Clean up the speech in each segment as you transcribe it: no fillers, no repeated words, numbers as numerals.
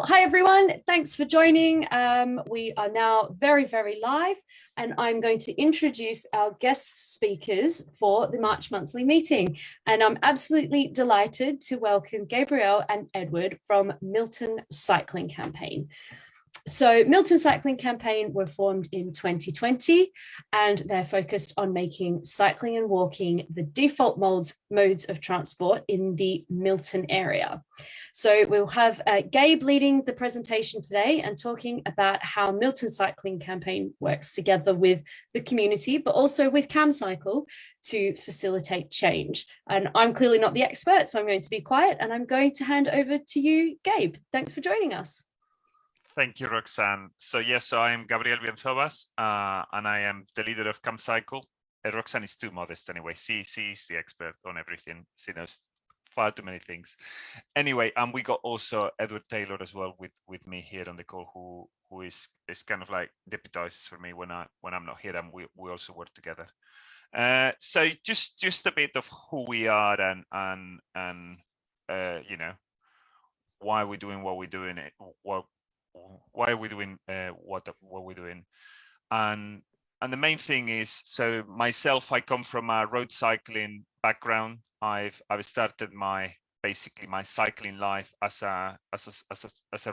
Hi everyone, thanks for joining. We are now very live, and I'm going to introduce our guest speakers for the March monthly meeting. And I'm absolutely delighted to welcome Gabriel and Edward from Milton Cycling Campaign. So Milton Cycling Campaign were formed in 2020, and they're focused on making cycling and walking the default modes of transport in the Milton area. So we'll have Gabe leading the presentation today and talking about how Milton Cycling Campaign works together with the community, but also with Camcycle to facilitate change. And I'm clearly not the expert, so I'm going to be quiet, and I'm going to hand over to you, Gabe. Thanks for joining us. Thank you, Roxanne. So I am Gabriel Bienzobas, and I am the leader of Camcycle. Roxanne is too modest anyway. She's the expert on everything. She knows far too many things. Anyway, and we got also Edward Taylor as well with me here on the call, who is kind of like deputizes for me when I'm not here, and we also work together. So just a bit of who we are and you know, why we're doing what we're doing. Why are we doing what we're doing, and the main thing is, so myself, I come from a road cycling background. I've started basically my cycling life as a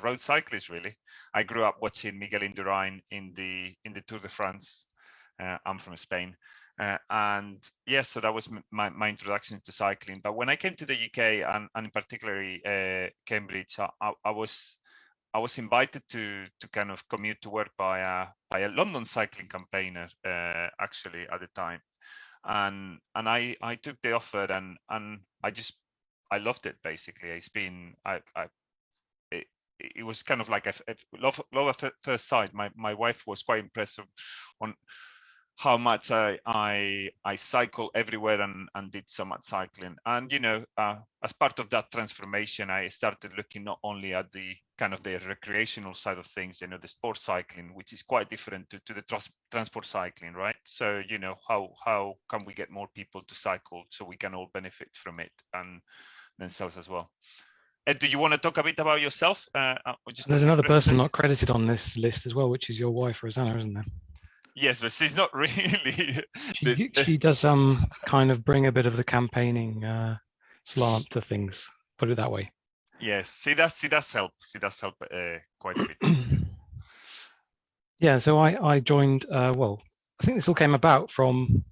road cyclist, really. I grew up watching Miguel Indurain in the Tour de France. I'm from Spain, and yeah, so that was my introduction to cycling. But when I came to the UK, and particularly Cambridge, I was invited to kind of commute to work by a London cycling campaigner, actually at the time, and I took the offer, and I loved it. Basically, it's been it was kind of like a love at first sight. My wife was quite impressed on how much I cycle everywhere and did so much cycling. And you know, as part of that transformation, I started looking not only at the kind of the recreational side of things, you know, the sports cycling, which is quite different to the transport cycling, right? So you know, how can we get more people to cycle so we can all benefit from it and themselves as well. Ed, do you want to talk a bit about yourself? There's another person not credited on this list as well, which is your wife, Rosanna, isn't there? Yes, but she's not really. She does kind of bring a bit of the campaigning slant to things. Put it that way. Yes, she does help. She does help quite a bit. Yeah, so I joined. Well, I think this all came about from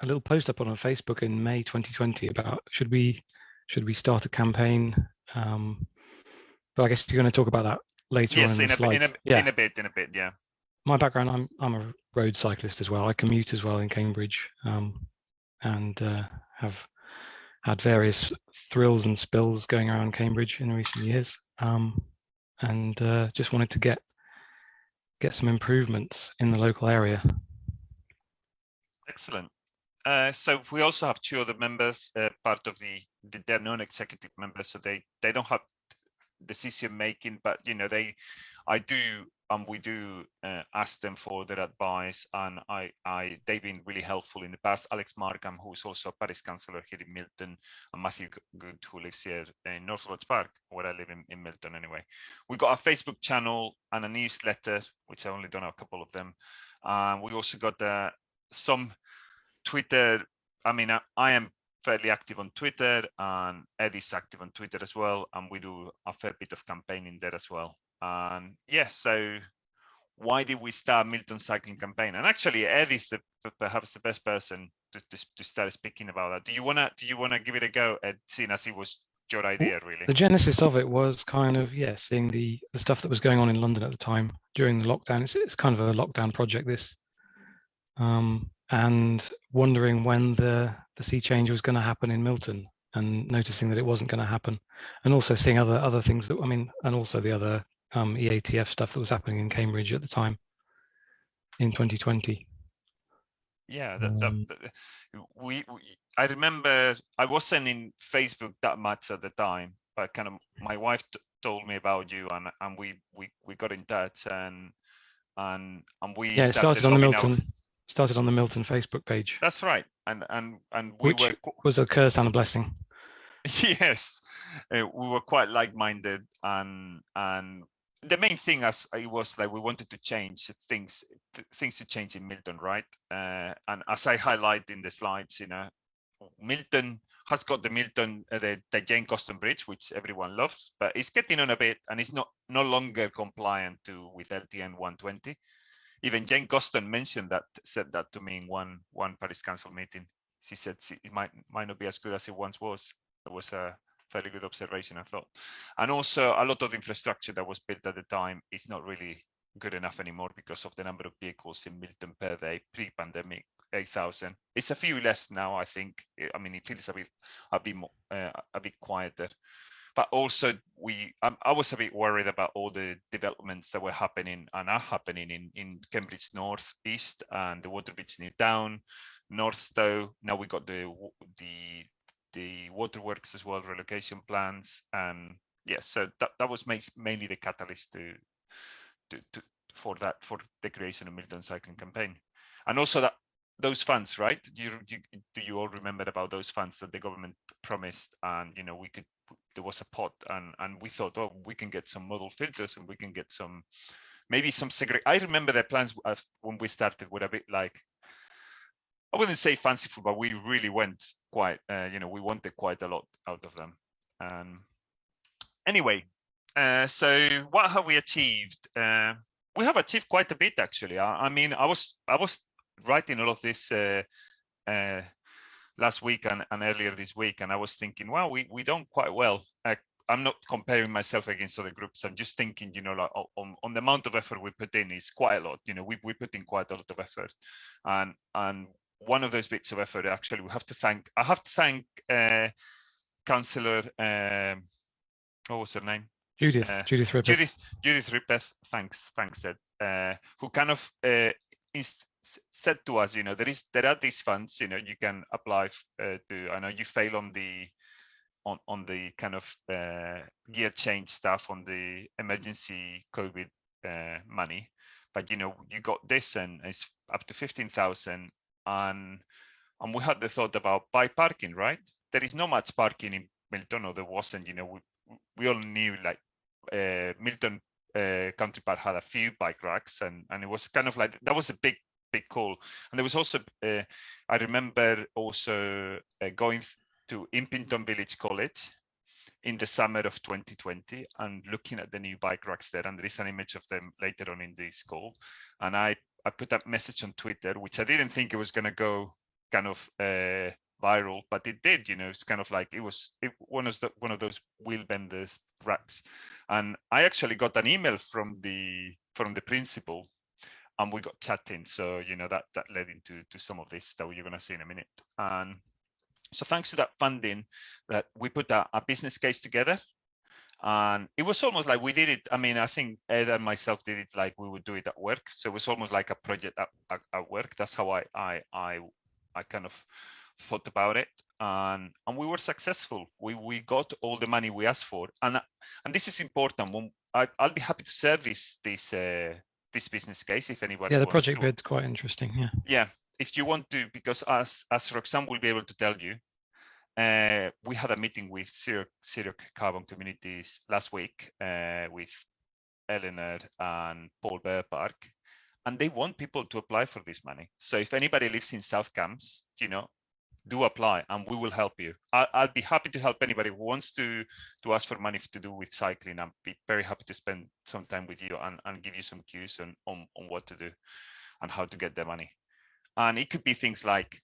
a little post up on Facebook in May 2020 about should we start a campaign. But I guess you're going to talk about that later on in the slides. In a bit, yeah. My background, I'm a road cyclist as well. I commute as well in Cambridge, and have had various thrills and spills going around Cambridge in recent years, and just wanted to get some improvements in the local area. Excellent. So we also have two other members, part of they're non-executive members, so they don't have decision making, but you know, we do ask them for their advice, and they've been really helpful in the past. Alex Markham, who's also a parish councillor here in Milton, and Matthew Good, who lives here in North Lodge Park, where I live in Milton anyway. We've got a Facebook channel and a newsletter, which I only done a couple of them. We also got some Twitter. I mean, I am fairly active on Twitter, and Ed is active on Twitter as well, and we do a fair bit of campaigning there as well. And yes, so why did we start Milton Cycling Campaign? And actually, Ed is perhaps the best person to start speaking about that. Do you wanna give it a go, Ed, seeing as it was your idea, really? The genesis of it was kind of seeing the stuff that was going on in London at the time during the lockdown. It's kind of a lockdown project, this, and wondering when the sea change was going to happen in Milton, and noticing that it wasn't going to happen, and also seeing other things that, I mean, and also the other EATF stuff that was happening in Cambridge at the time in 2020. Yeah, I remember I wasn't in Facebook that much at the time, but kind of my wife told me about you, and we got in touch, and we started on the Milton Facebook page. That's right, and which was a curse and a blessing. Yes, we were quite like-minded, and the main thing as it was like we wanted to change things to change in Milton, right? And as I highlight in the slides, Milton has got the the Jane Austen Bridge, which everyone loves, but it's getting on a bit, and it's no longer compliant with LTN 120. Even Jane Austen said that to me in one Paris Council meeting. She said it might not be as good as it once was. It was a fairly good observation, I thought. And also a lot of the infrastructure that was built at the time is not really good enough anymore because of the number of vehicles in Milton per day pre-pandemic, 8,000. It's a few less now, I think. I mean, it feels a bit quieter. But also, I was a bit worried about all the developments that were happening and are happening in Cambridge North, East, and the Waterbeach New Town, North Stowe. Now we got the waterworks as well, relocation plans, and yes, so that was mainly the catalyst for the creation of Milton Cycling Campaign, and also those funds, right? Do you all remember about those funds that the government promised? And there was a pot, and we thought, oh, we can get some model filters, and we can get maybe some I remember the plans when we started were a bit like, I wouldn't say fanciful, but we really went quite, we wanted quite a lot out of them. Anyway, so what have we achieved? We have achieved quite a bit, actually. I mean, I was writing all of this last week and earlier this week, and I was thinking, well, we done quite well. I'm not comparing myself against other groups. I'm just thinking, like on the amount of effort we put in is quite a lot. We put in quite a lot of effort, and one of those bits of effort, actually, I have to thank Councillor, what was her name? Judith Rippeth. Judith Rippeth, thanks, Ed, who kind of said to us, there are these funds, you can apply to. I know you fail on the kind of gear change stuff, on the emergency COVID money, but you got this, and it's up to 15,000. And we had the thought about bike parking, right? There is not much parking in Milton, or there wasn't. We all knew, like, Milton Country Park had a few bike racks, and it was kind of like, that was a big call. And there was also, I remember also going to Impington Village College in the summer of 2020 and looking at the new bike racks there, and there is an image of them later on in this call. And I put that message on Twitter, which I didn't think it was going to go kind of viral, but it did. It's kind of like it was one of those wheel benders racks. And I actually got an email from the principal, and we got chatting. So that led into some of this that you're going to see in a minute. And so thanks to that funding, that we put a business case together. And it was almost like we did it. I mean, I think Ed and myself did it like we would do it at work. So it was almost like a project at work. That's how I kind of thought about it. And we were successful. We got all the money we asked for. And this is important. I'll be happy to share this business case if anybody. Yeah, the project bid's quite interesting. Yeah. Yeah, if you want to, because as Roxanne will be able to tell you, we had a meeting with Zero Carbon Communities last week with Eleanor and Paul Bear Park, and they want people to apply for this money. So if anybody lives in South Cambs, do apply, and we will help you. I'll be happy to help anybody who wants to ask for money to do with cycling. I'll be very happy to spend some time with you and give you some cues on what to do and how to get the money. And it could be things like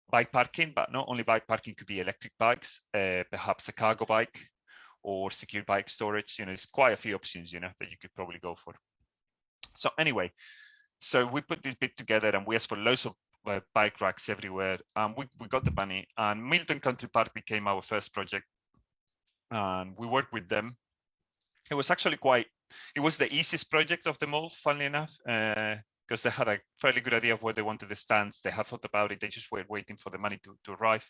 bike parking, but not only bike parking, could be electric bikes, perhaps a cargo bike, or secure bike storage. There's quite a few options, that you could probably go for. So anyway, so we put this bit together, and we asked for loads of bike racks everywhere. We got the money, and Milton Country Park became our first project, and we worked with them. It was actually it was the easiest project of them all, funnily enough, because they had a fairly good idea of where they wanted the stands. They had thought about it. They just were waiting for the money to arrive.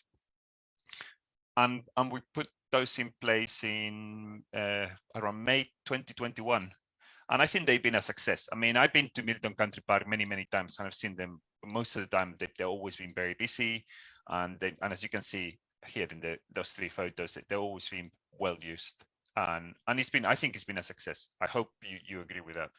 And we put those in place in around May 2021. And I think they've been a success. I mean, I've been to Milton Country Park many, many times, and I've seen them most of the time. They've always been very busy. And as you can see, here in those 3 photos, that they've always been well used, and it's been, I think it's been a success. I hope you agree with that.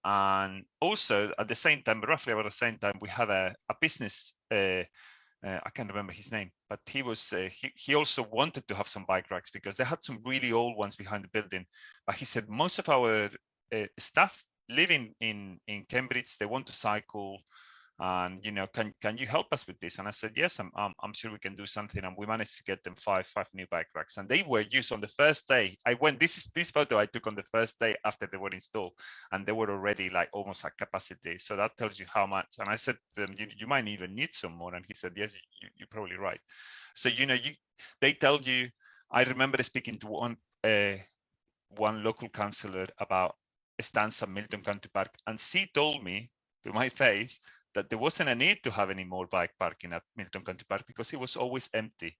And also at the same time, roughly about the same time, we had a business. I can't remember his name, but he was he also wanted to have some bike racks because they had some really old ones behind the building. But he said most of our staff living in Cambridge, they want to cycle, and can you help us with this? And I said yes, I'm sure we can do something. And we managed to get them five new bike racks, and they were used on the first day. I went, this photo I took on the first day after they were installed, and they were already like almost at capacity. So that tells you how much. And I said to them, you might even need some more. And he said yes, you're probably right. So they tell you. I remember speaking to one local councillor about stands at Milton County Park, and she told me to my face that there wasn't a need to have any more bike parking at Milton County Park because it was always empty.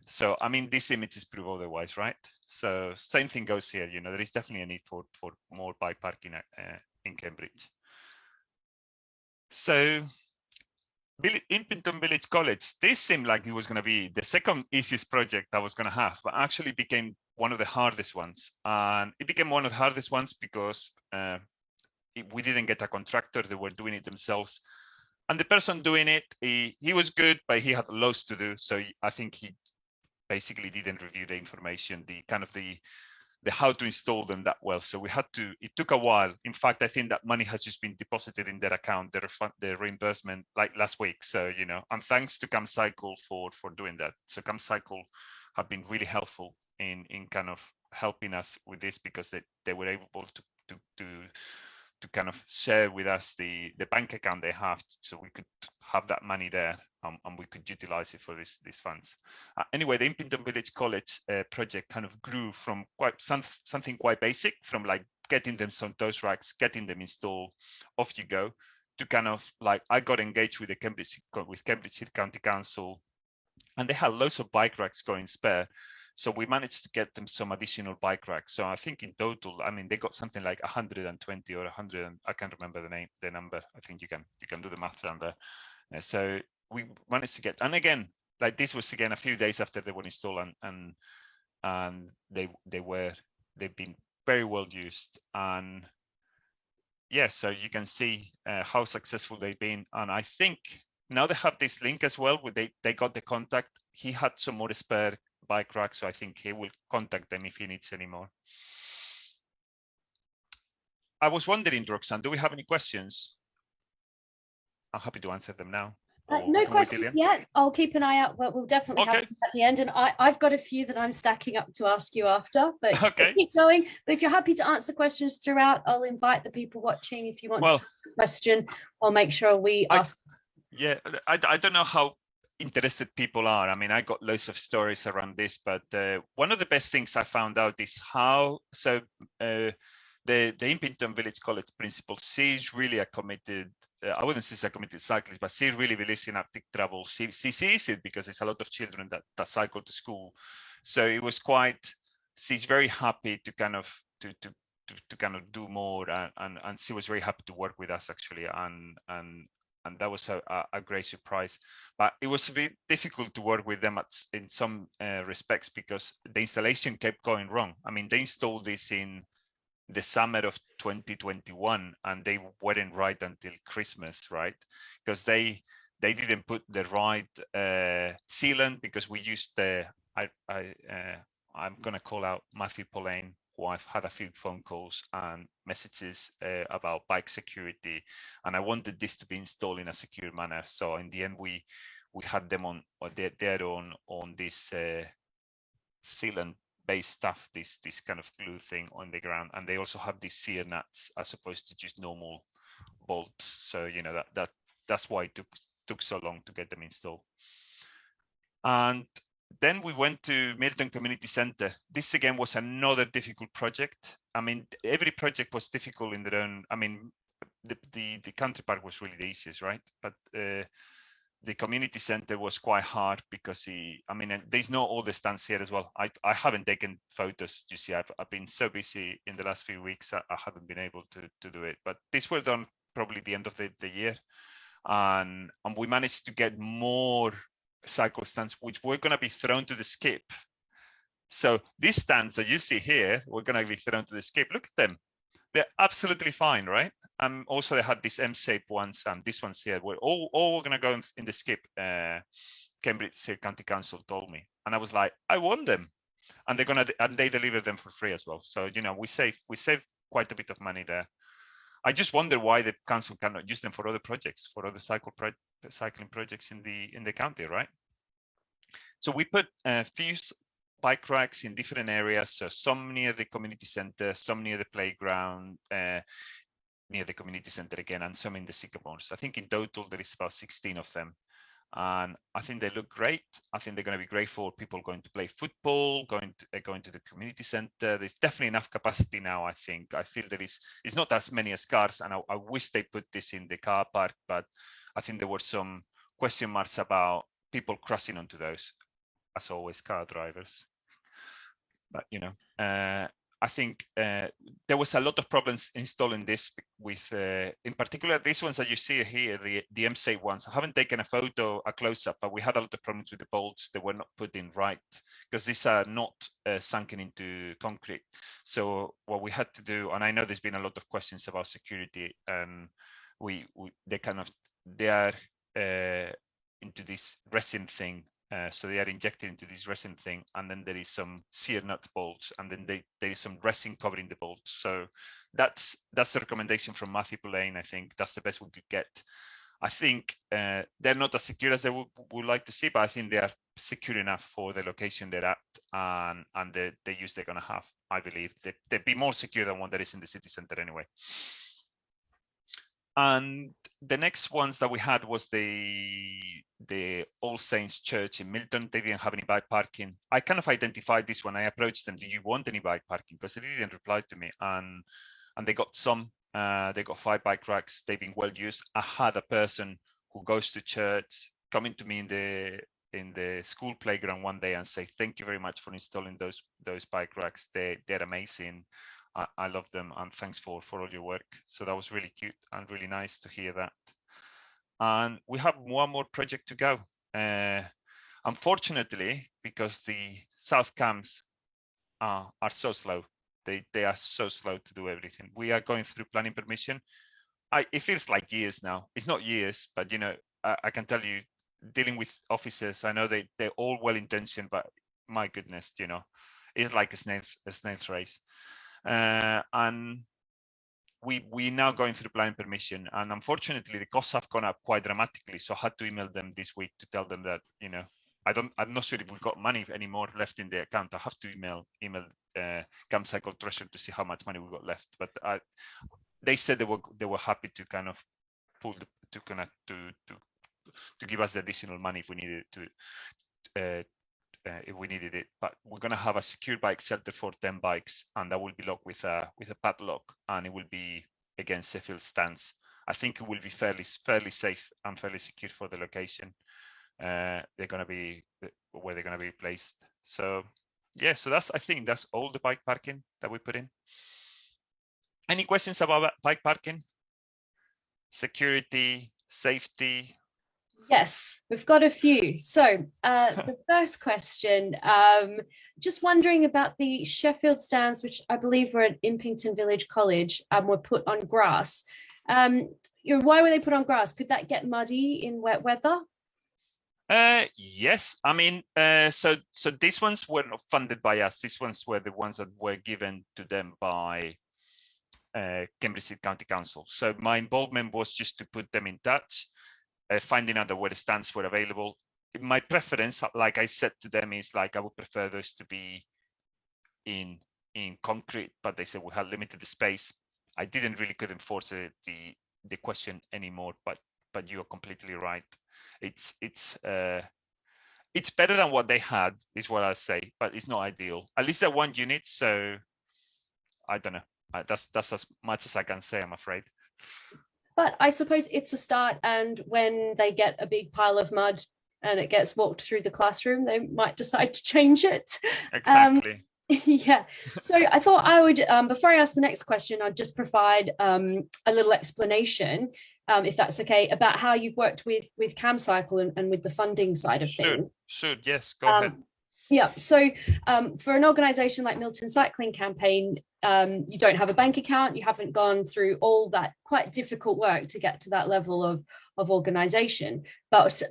So, I mean, these images prove otherwise, right? So same thing goes here. There is definitely a need for more bike parking in Cambridge. So Impington Village College, this seemed like it was going to be the second easiest project I was going to have, but actually became one of the hardest ones. And it became one of the hardest ones because we didn't get a contractor. They were doing it themselves. And the person doing it, he was good, but he had loads to do. So I think he basically didn't review the information, the how to install them that well. So it took a while. In fact, I think that money has just been deposited in their account, the reimbursement, like last week. So, and thanks to Camcycle for doing that. So Camcycle have been really helpful in kind of helping us with this, because they were able to kind of share with us the bank account they have, so we could have that money there, and we could utilize it for these funds. Anyway, the Impington Village College project kind of grew from something quite basic, from like getting them some toast racks, getting them installed, off you go, to kind of like I got engaged with Cambridgeshire County Council, and they had loads of bike racks going spare. So we managed to get them some additional bike racks. So I think in total, I mean, they got something like 120 or 100. I can't remember the number. I think you can do the math around there. So we managed to get, and again, like this was again a few days after they were installed, and they've been very well used. And yeah, so you can see how successful they've been. And I think now they have this link as well, where they got the contact. He had some more spare bike rack, so I think he will contact them if he needs any more. I was wondering, Roxanne, do we have any questions? I'm happy to answer them now. No questions yet. I'll keep an eye out, but we'll definitely have them at the end. And I've got a few that I'm stacking up to ask you after, but keep going. But if you're happy to answer questions throughout, I'll invite the people watching. If you want to ask a question, I'll make sure we ask. Yeah, I don't know how interested people are. I mean, I got loads of stories around this, but one of the best things I found out is how the Impington Village College principal, she's really a committed, I wouldn't say she's a committed cyclist, but she really believes in Arctic travel. She sees it because there's a lot of children that cycle to school. So it was she's very happy to kind of to kind of do more, and she was very happy to work with us actually, and that was a great surprise. But it was a bit difficult to work with them in some respects, because the installation kept going wrong. I mean, they installed this in the summer of 2021, and they weren't right until Christmas, right? Because they didn't put the right sealant, because we used I'm gonna call out Matthew Pollane, who I've had a few phone calls and messages about bike security, and I wanted this to be installed in a secure manner. So in the end, we had them on this sealant based stuff, this kind of glue thing on the ground, and they also have these sear nuts as opposed to just normal bolts. So that's why it took so long to get them installed. And then we went to Milton Community Centre. This again was another difficult project. I mean, every project was difficult in their own. I mean, the country park was really the easiest, right? But the community centre was quite hard because there's not all the stands here as well. I haven't taken photos. You see, I've been so busy in the last few weeks, I haven't been able to do it. But these were done probably the end of the year, and we managed to get more cycle stands, which were going to be thrown to the skip. So these stands that you see here, were going to be thrown to the skip. Look at them. They're absolutely fine, right? Also, they had these M-shaped ones, and these ones here were all going to go in the skip. Cambridgeshire County Council told me, and I was like, I want them, and they deliver them for free as well. So we save quite a bit of money there. I just wonder why the council cannot use them for other projects, for other cycling projects in the county, right? So we put a few bike racks in different areas. So some near the community centre, some near the playground, near the community centre again, and some in the sycamores. I think in total there is about 16 of them. And I think they look great. I think they're going to be great for people going to play football, going to the community centre. There's definitely enough capacity now, I think. I feel it's not as many as cars, and I wish they put this in the car park, but I think there were some question marks about people crossing onto those, as always, car drivers. But, I think there was a lot of problems installing this with, in particular, these ones that you see here, the M-shaped ones. I haven't taken a close-up, but we had a lot of problems with the bolts. They were not put in right, because these are not sunken into concrete. So what we had to do, and I know there's been a lot of questions about security, and they are into this resin thing. So they are injected into this resin thing, and then there is some sear nut bolts, and then there is some resin covering the bolts. So that's the recommendation from Matthew Pullane. I think that's the best we could get. I think they're not as secure as I would like to see, but I think they are secure enough for the location they're at and the use they're going to have. I believe they'd be more secure than one that is in the city centre anyway. And the next ones that we had was the All Saints Church in Milton. They didn't have any bike parking. I kind of identified this when I approached them. Do you want any bike parking? Because they didn't reply to me. And they got some. They got 5 bike racks. They've been well used. I had a person who goes to church coming to me in the school playground one day and say, "Thank you very much for installing those bike racks. They're amazing. I love them, and thanks for all your work." So that was really cute and really nice to hear that. And we have one more project to go. Unfortunately, because the South Cams are so slow, they are so slow to do everything. We are going through planning permission. It feels like years now. It's not years, but I can tell you, dealing with officers, I know they're all well-intentioned, but my goodness, it's like a snail's race. And we now going through planning permission, and unfortunately the costs have gone up quite dramatically. So I had to email them this week to tell them that I'm not sure if we've got money anymore left in the account. I have to email Camcycle Treasury to see how much money we got left. But they said they were happy to kind of to give us the additional money if we needed it. But we're going to have a secure bike shelter for 10 bikes, and that will be locked with a padlock, and it will be against Sheffield Stands. I think it will be fairly safe and fairly secure for the location. They're going to be where they're going to be placed. So yeah, so I think that's all the bike parking that we put in. Any questions about bike parking, security, safety? Yes, we've got a few. So the first question, just wondering about the Sheffield Stands, which I believe were at Impington Village College, were put on grass. Why were they put on grass? Could that get muddy in wet weather? Yes, I mean, so these ones were not funded by us. These ones were the ones that were given to them by Cambridgeshire County Council. So my involvement was just to put them in touch, finding out where the stands were available. My preference, like I said to them, is like I would prefer those to be in concrete, but they said we had limited space. I couldn't force the question anymore, but you are completely right. It's better than what they had, is what I say, but it's not ideal. At least they're 1 unit, so I don't know. That's as much as I can say, I'm afraid. But I suppose it's a start, and when they get a big pile of mud and it gets walked through the classroom, they might decide to change it. Exactly. Yeah. So I thought I would, before I ask the next question, I'd just provide a little explanation. if that's okay, about how you've worked with Camcycle and with the funding side of things. Sure, yes, go ahead. Yeah, so for an organisation like Milton Cycling Campaign, you don't have a bank account, you haven't gone through all that quite difficult work to get to that level of organisation. But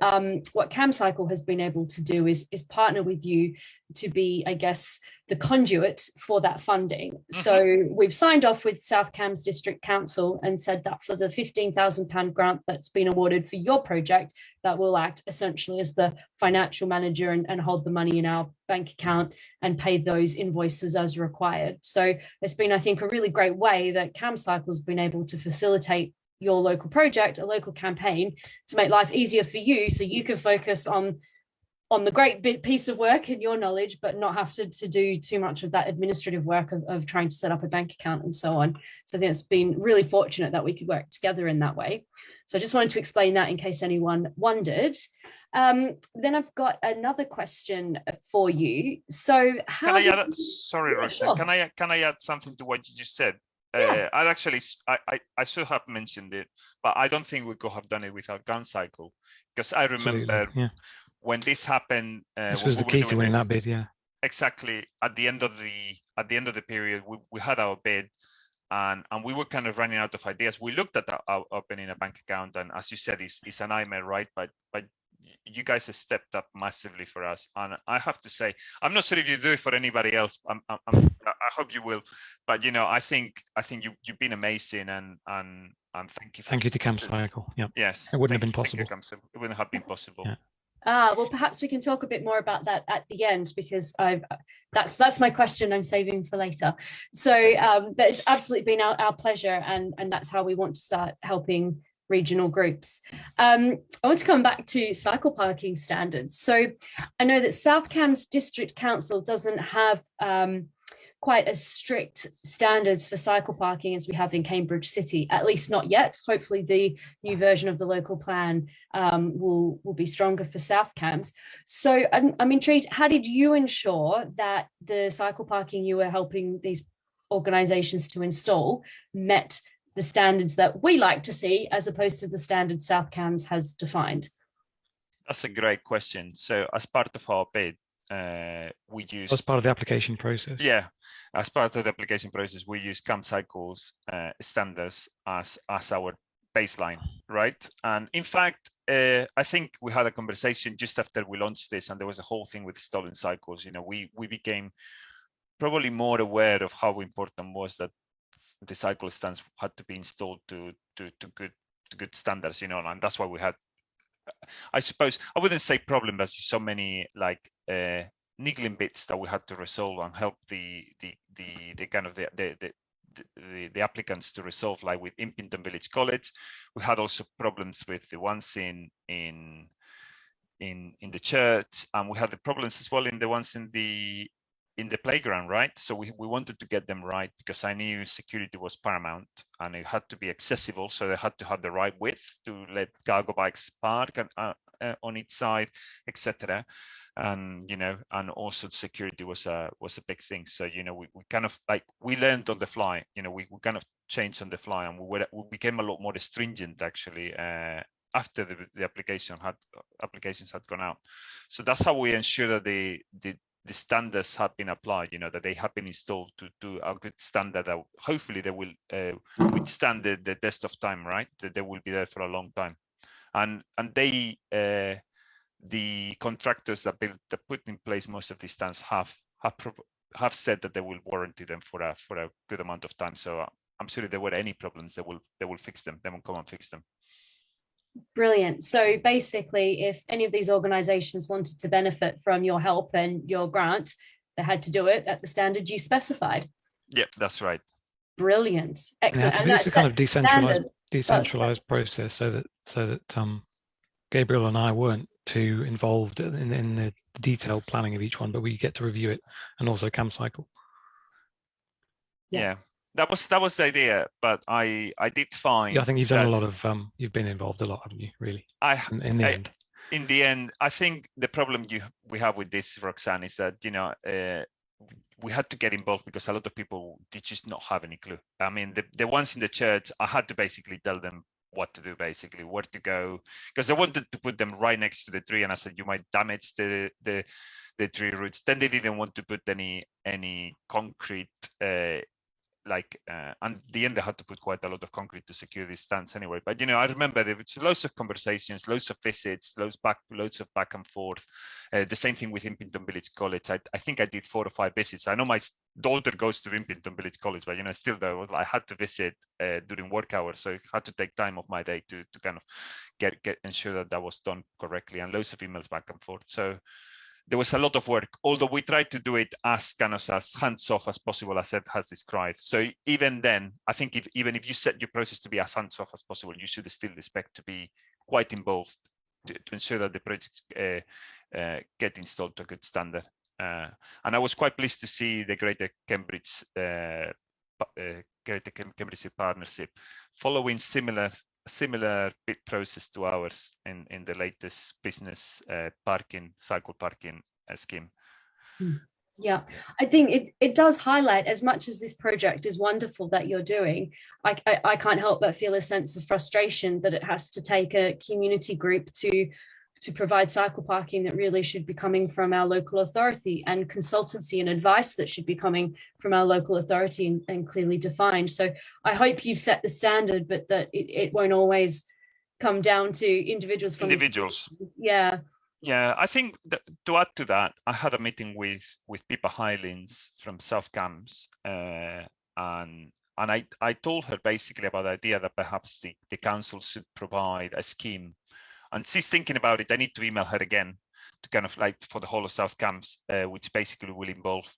what Camcycle has been able to do is partner with you to be, I guess, the conduit for that funding. So we've signed off with South Cambs District Council and said that for the £15,000 grant that's been awarded for your project, that will act essentially as the financial manager and hold the money in our bank account and pay those invoices as required. So it's been, I think, a really great way that Camcycle's been able to facilitate your local project, a local campaign, to make life easier for you, so you can focus on the great big piece of work in your knowledge, but not have to do too much of that administrative work of trying to set up a bank account and so on. So I think it's been really fortunate that we could work together in that way. So I just wanted to explain that in case anyone wondered. Then I've got another question for you. So how can I add, sorry, Roxanne, sure. Can I add something to what you just said? Yeah. I should have mentioned it, but I don't think we could have done it without Camcycle, because I remember when this happened. This was the key to winning that bid, yeah. Exactly. At the end of the period, we had our bid, and we were kind of running out of ideas. We looked at opening a bank account, and as you said, it's a nightmare, right? But you guys have stepped up massively for us, and I have to say, I'm not sure if you do it for anybody else. I hope you will, but I think you've been amazing, and thank you. Thank you to Camcycle. Yeah. Yes. It wouldn't have been possible. It wouldn't have been possible. Yeah. Well, perhaps we can talk a bit more about that at the end, because that's my question I'm saving for later. So that it's absolutely been our pleasure, and that's how we want to start helping regional groups. I want to come back to cycle parking standards. So I know that South Cambs District Council doesn't have quite as strict standards for cycle parking as we have in Cambridge City, at least not yet. Hopefully the new version of the local plan will be stronger for South Cambs. So I'm intrigued, how did you ensure that the cycle parking you were helping these organisations to install met the standards that we like to see, as opposed to the standards South Cambs has defined? That's a great question. So as part of our bid, we use, as part of the application process. Yeah, as part of the application process, we use Camcycle's standards as our baseline, right? And in fact, I think we had a conversation just after we launched this, and there was a whole thing with stolen cycles. We became probably more aware of how important was that the cycle stands had to be installed to good standards, and that's why we had, I suppose, I wouldn't say problem, but so many like niggling bits that we had to resolve and help the kind of the applicants to resolve, like with Impington Village College. We had also problems with the ones in the church, and we had the problems as well in the ones in the playground, right? So we wanted to get them right, because I knew security was paramount, and it had to be accessible, so they had to have the right width to let cargo bikes park on each side, etc. And and also security was a big thing. So we kind of we learned on the fly. We kind of changed on the fly, and we became a lot more stringent actually after the applications had gone out. So that's how we ensure that the standards have been applied, that they have been installed to do a good standard that hopefully they will withstand the test of time, right? That they will be there for a long time. And they, the contractors that put in place most of these stands have said that they will warranty them for a good amount of time. So I'm sure if there were any problems, they will fix them. They will come and fix them. Brilliant. So basically, if any of these organisations wanted to benefit from your help and your grant, they had to do it at the standard you specified. Yeah, that's right. Brilliant. Excellent. And it's a kind of decentralized process, so that Gabriel and I weren't too involved in the detailed planning of each one, but we get to review it, and also Camcycle. Yeah. That was the idea, but I did find. Yeah, I think you've done a lot of. You've been involved a lot, haven't you? Really. In the end. In the end, I think the problem we have with this, Roxanne, is that we had to get involved because a lot of people did just not have any clue. I mean, the ones in the church, I had to basically tell them what to do, basically, where to go, because I wanted to put them right next to the tree, and I said you might damage the tree roots. Then they didn't want to put any concrete, and the end they had to put quite a lot of concrete to secure these stands anyway. But I remember there was loads of conversations, loads of visits, loads of back and forth. The same thing with Impington Village College. I think I did 4 or 5 visits. I know my daughter goes to Impington Village College, but still though, I had to visit during work hours, so I had to take time of my day to kind of get ensure that was done correctly, and loads of emails back and forth. So there was a lot of work, although we tried to do it as hands-off as possible, as Ed has described. So even then, I think even if you set your process to be as hands-off as possible, you should still expect to be quite involved to ensure that the projects get installed to a good standard. And I was quite pleased to see the Greater Cambridgeshire Partnership following similar bid process to ours in the latest business cycle parking scheme. Yeah, I think it does highlight, as much as this project is wonderful that you're doing, I can't help but feel a sense of frustration that it has to take a community group to provide cycle parking that really should be coming from our local authority, and consultancy and advice that should be coming from our local authority and clearly defined. So I hope you've set the standard, but that it won't always come down to individuals. Yeah. Yeah, I think that, to add to that, I had a meeting with Pippa Hylins from South Cambs, and I told her basically about the idea that perhaps the council should provide a scheme. And she's thinking about it. I need to email her again to kind of for the whole of South Cambs, which basically will involve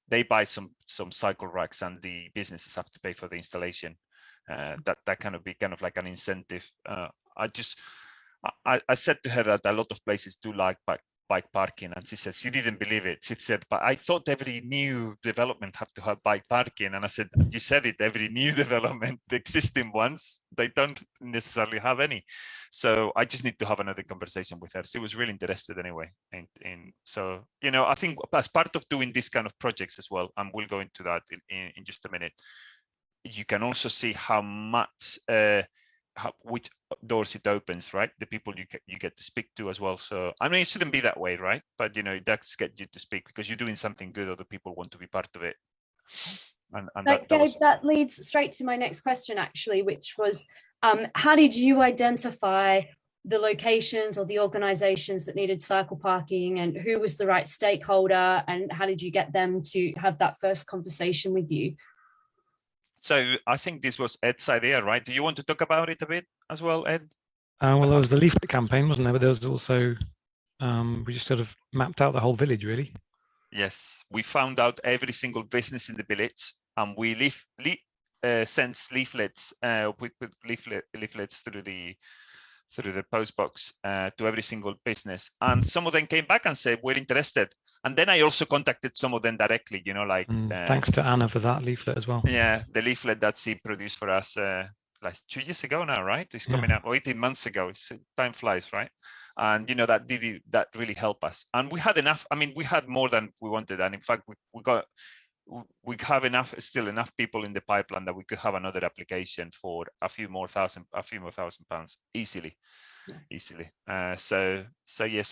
they buy some cycle racks and the businesses have to pay for the installation. That kind of be kind of like an incentive. I said to her that a lot of places do like bike parking, and she said she didn't believe it. She said, but I thought every new development have to have bike parking. And I said, you said it, every new development, the existing ones, they don't necessarily have any. So I just need to have another conversation with her. She was really interested anyway. So, I think as part of doing this kind of projects as well, and we'll go into that in just a minute, you can also see how much, which doors it opens, right? The people you get to speak to as well. So I mean, it shouldn't be that way, right? But it does get you to speak because you're doing something good. Other people want to be part of it. And that leads straight to my next question, actually, which was, how did you identify the locations or the organizations that needed cycle parking, and who was the right stakeholder, and how did you get them to have that first conversation with you? So I think this was Ed's idea, right? Do you want to talk about it a bit as well, Ed? Well, there was the leaflet campaign, wasn't there? But there was also, we just sort of mapped out the whole village, really. Yes, we found out every single business in the village, and we sent leaflets, we put leaflets through the post box to every single business, and some of them came back and said we're interested. And then I also contacted some of them directly, thanks to Anna for that leaflet as well. Yeah, the leaflet that she produced for us 2 years ago now, right? It's coming out, or 18 months ago. Time flies, right? And that really helped us. And we had enough. I mean, we had more than we wanted, and in fact, we have still enough people in the pipeline that we could have another application for a few more thousand pounds easily. So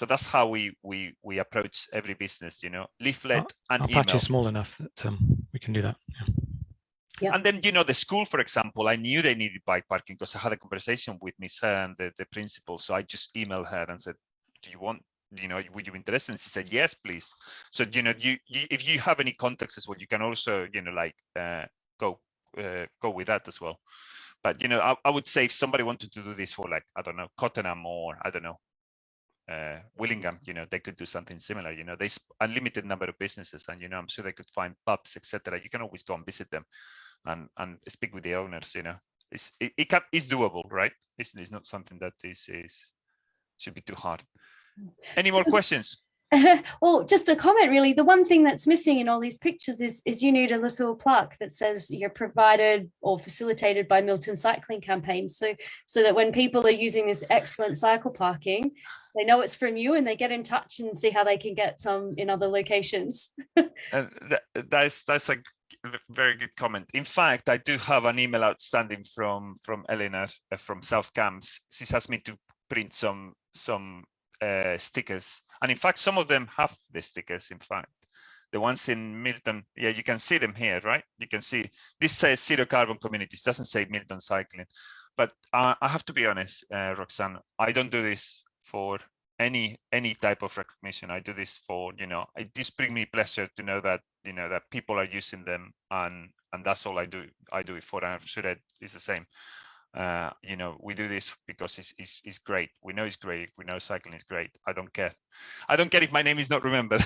that's how we approach every business, leaflet and our email. patch is small enough that we can do that. Yeah. And then the school, for example, I knew they needed bike parking because I had a conversation with Miss Her and the principal. So I just emailed her and said, do you want, would you be interested? And she said, yes, please. So if you have any contacts as well, you can also go with that as well. But I would say if somebody wanted to do this for I don't know, Cottenham or I don't know, Willingham, they could do something similar. There's unlimited number of businesses, and I'm sure they could find pubs, etc. You can always go and visit them and speak with the owners. It's doable, right? It's not something that should be too hard. Any more questions? Well, just a comment, really. The one thing that's missing in all these pictures is you need a little plaque that says you're provided or facilitated by Milton Cycling Campaign, so that when people are using this excellent cycle parking, they know it's from you and they get in touch and see how they can get some in other locations. That's a very good comment. In fact, I do have an email outstanding from Eleanor from South Cambs. She's asked me to print some stickers, and in fact, some of them have the stickers. In fact, the ones in Milton, yeah, you can see them here, right? You can see this says Zero Carbon Communities, doesn't say Milton Cycling. But I have to be honest, Roxanne, I don't do this for any type of recognition. I do this for, it just brings me pleasure to know that, that people are using them, and that's all I do. I do it for, and I'm sure Ed is the same. We do this because it's great. We know it's great. We know cycling is great. I don't care. I don't care if my name is not remembered.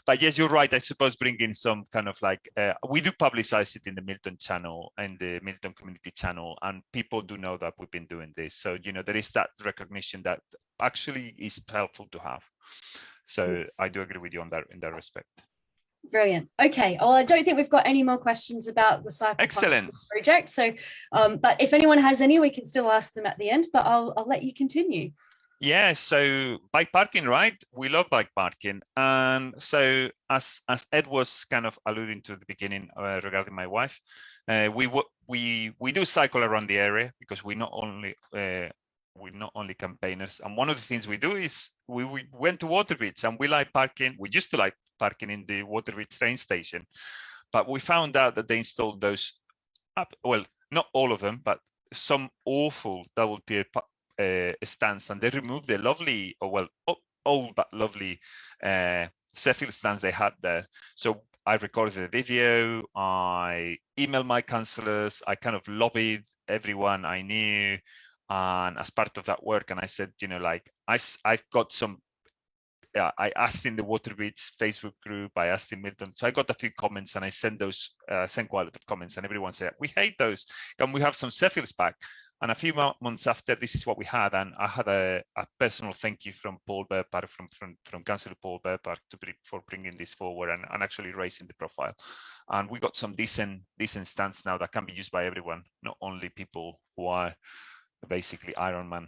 But yes, you're right. I suppose bring in some kind of like, we do publicize it in the Milton channel and the Milton community channel, and people do know that we've been doing this. So, there is that recognition that actually is helpful to have. So I do agree with you on that, in that respect. Brilliant. Okay. Well, I don't think we've got any more questions about the cycle project. So, but if anyone has any, we can still ask them at the end. But I'll let you continue. Yeah. So bike parking, right? We love bike parking, and so as Ed was kind of alluding to at the beginning regarding my wife, we do cycle around the area because we're not only campaigners, and one of the things we do is we went to Waterbeach, and we like parking. We used to like parking in the Waterbeach train station, but we found out that they installed those up, well, not all of them, but some awful double tier stands, and they removed the lovely, old but lovely Sheffield stands they had there. So I recorded the video, I emailed my councillors, I kind of lobbied everyone I knew, and as part of that work, and I said, I've got some, I asked in the Waterbeach Facebook group, I asked in Milton, so I got a few comments, and I sent quite a lot of comments, and everyone said, we hate those, can we have some Sheffields back? And a few months after, this is what we had, and I had a personal thank you from Paul Burpark, from Councillor Paul Burpark for bringing this forward and actually raising the profile. And we got some decent stands now that can be used by everyone, not only people who are basically Ironman,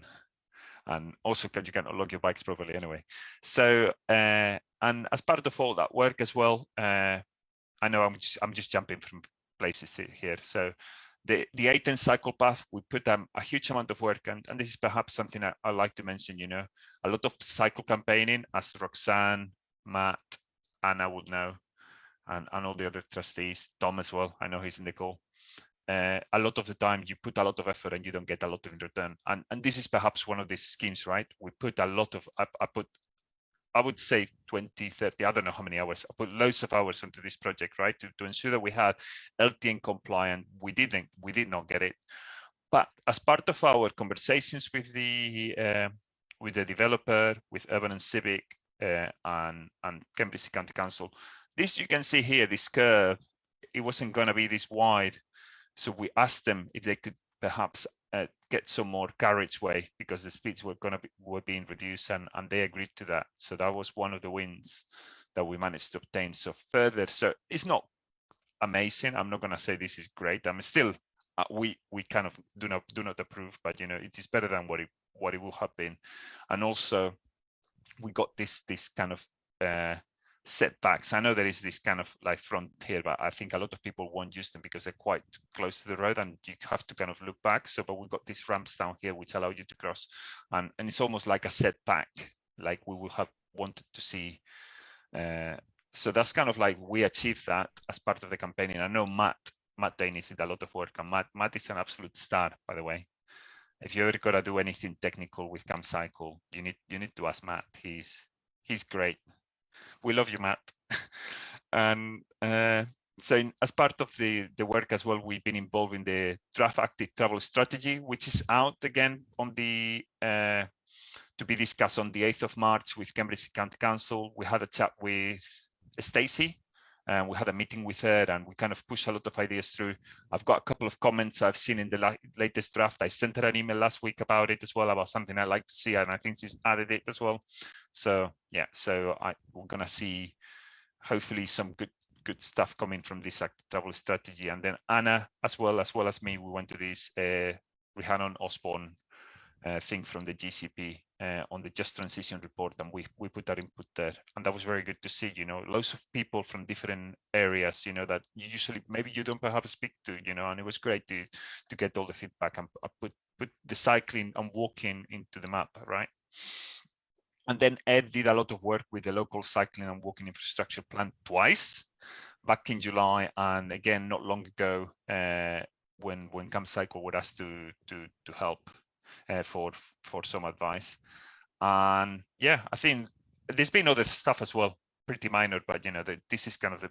and also you can unlock your bikes properly anyway. So and as part of all that work as well, I know I'm just jumping from places here. So the A10 cycle path, we put a huge amount of work, and this is perhaps something I like to mention. A lot of cycle campaigning, as Roxanne, Matt, Anna would know, and all the other trustees, Tom as well. I know he's in the call. A lot of the time you put a lot of effort and you don't get a lot in return, and this is perhaps one of these schemes, right? We put a lot of, I would say 20, 30, I don't know how many hours. I put loads of hours into this project, right, to ensure that we had LTN compliant. We did not get it, but as part of our conversations with the developer, with Urban and Civic, and Cambridgeshire County Council, this you can see here, this curve, it wasn't going to be this wide. So we asked them if they could perhaps get some more carriageway because the speeds were being reduced, and they agreed to that. So that was one of the wins that we managed to obtain. So further, so it's not amazing. I'm not going to say this is great. I'm still we kind of do not approve, but it is better than what it would have been. And also we got this kind of setbacks. I know there is this kind of like front here, but I think a lot of people won't use them because they're quite close to the road and you have to kind of look back. So, but we've got these ramps down here which allow you to cross, and it's almost like a setback, like we would have wanted to see. So that's kind of like we achieved that as part of the campaign. And I know Matt Danis did a lot of work, and Matt is an absolute star, by the way. If you ever gotta do anything technical with Camcycle, you need to ask Matt. He's great. We love you, Matt. And so as part of the work as well, we've been involved in the draft active travel strategy, which is out again on the to be discussed on the 8th of March with Cambridgeshire County Council. We had a chat with Stacey, and we had a meeting with her, and we kind of pushed a lot of ideas through. I've got a couple of comments I've seen in the latest draft. I sent her an email last week about it as well, about something I'd like to see, and I think she's added it as well. So yeah, so we're gonna see hopefully some good stuff coming from this active travel strategy. And then Anna, as well as me, we went to this Rhiannon Osborne thing from the GCP on the Just Transition report, and we put that input there, and that was very good to see. Lots of people from different areas, that you usually maybe you don't perhaps speak to, and it was great to get all the feedback and put the cycling and walking into the map, right? And then Ed did a lot of work with the local cycling and walking infrastructure plan twice, back in July, and again not long ago when Camcycle would ask to help for some advice. And yeah, I think there's been other stuff as well, pretty minor, but this is kind of the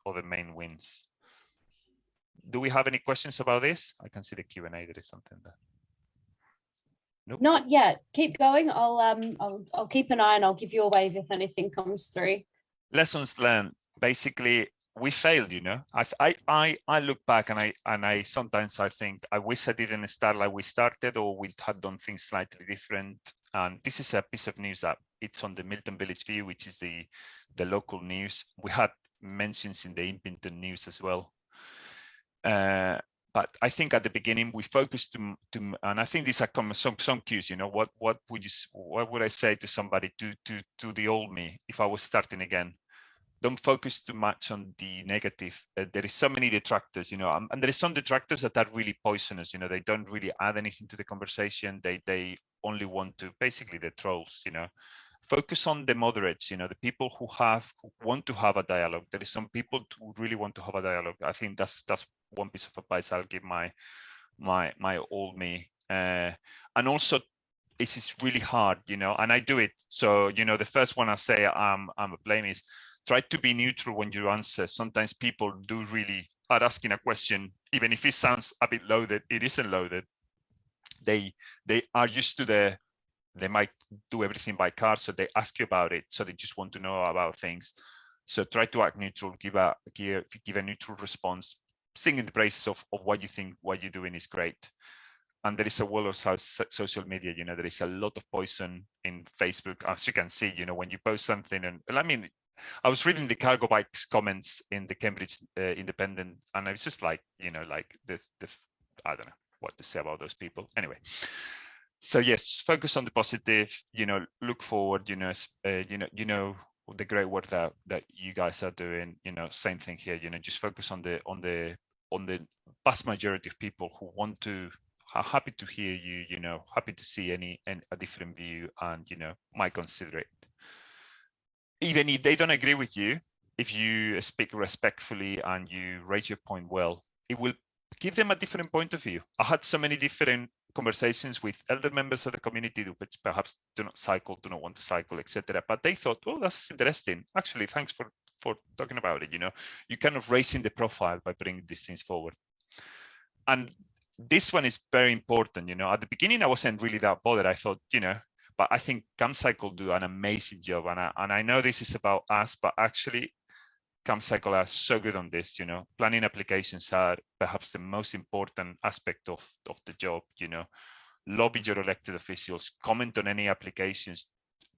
other main wins. Do we have any questions about this? I can see the Q&A. There is something there. Nope. Not yet. Keep going. I'll keep an eye and I'll give you a wave if anything comes through. Lessons learned. Basically, we failed. I look back and I sometimes I think I wish I didn't start like we started, or we had done things slightly different. And this is a piece of news that it's on the Milton Village View, which is the local news. We had mentions in the Impington news as well. But I think at the beginning we focused to and I think these are some cues. What would I say to somebody to the old me if I was starting again? Don't focus too much on the negative. There is so many detractors, and there is some detractors that are really poisonous. They don't really add anything to the conversation. They only want to, basically, the trolls. Focus on the moderates. The people who want to have a dialogue. There is some people who really want to have a dialogue. I think that's one piece of advice I'll give my old me. And also, it is really hard, and I do it. So the first one I say I'm a blame is, try to be neutral when you answer. Sometimes people do really are asking a question, even if it sounds a bit loaded, it isn't loaded. They are used to they might do everything by card, so they ask you about it. So they just want to know about things. So try to act neutral, give a neutral response, sing in the praises of what you think, what you're doing is great. And there is a world of social media, there is a lot of poison in Facebook, as you can see, when you post something. And I mean, I was reading the cargo bikes comments in the Cambridge Independent, and I was just like, like the I don't know what to say about those people. Anyway, so yes, focus on the positive. Look forward. The great work that you guys are doing. Same thing here. Just focus on the vast majority of people who want to. Are happy to hear you. Happy to see a different view, and might consider it. Even if they don't agree with you, if you speak respectfully and you raise your point well, it will give them a different point of view. I had so many different conversations with elder members of the community who perhaps do not cycle, do not want to cycle, etc. But they thought, oh, that's interesting. Actually, thanks for talking about it. You're kind of raising the profile by bringing these things forward. And this one is very important. At the beginning, I wasn't really that bothered. I thought, but I think Camcycle do an amazing job, and I know this is about us, but actually, Camcycle are so good on this. Planning applications are perhaps the most important aspect of the job. Lobby your elected officials, comment on any applications,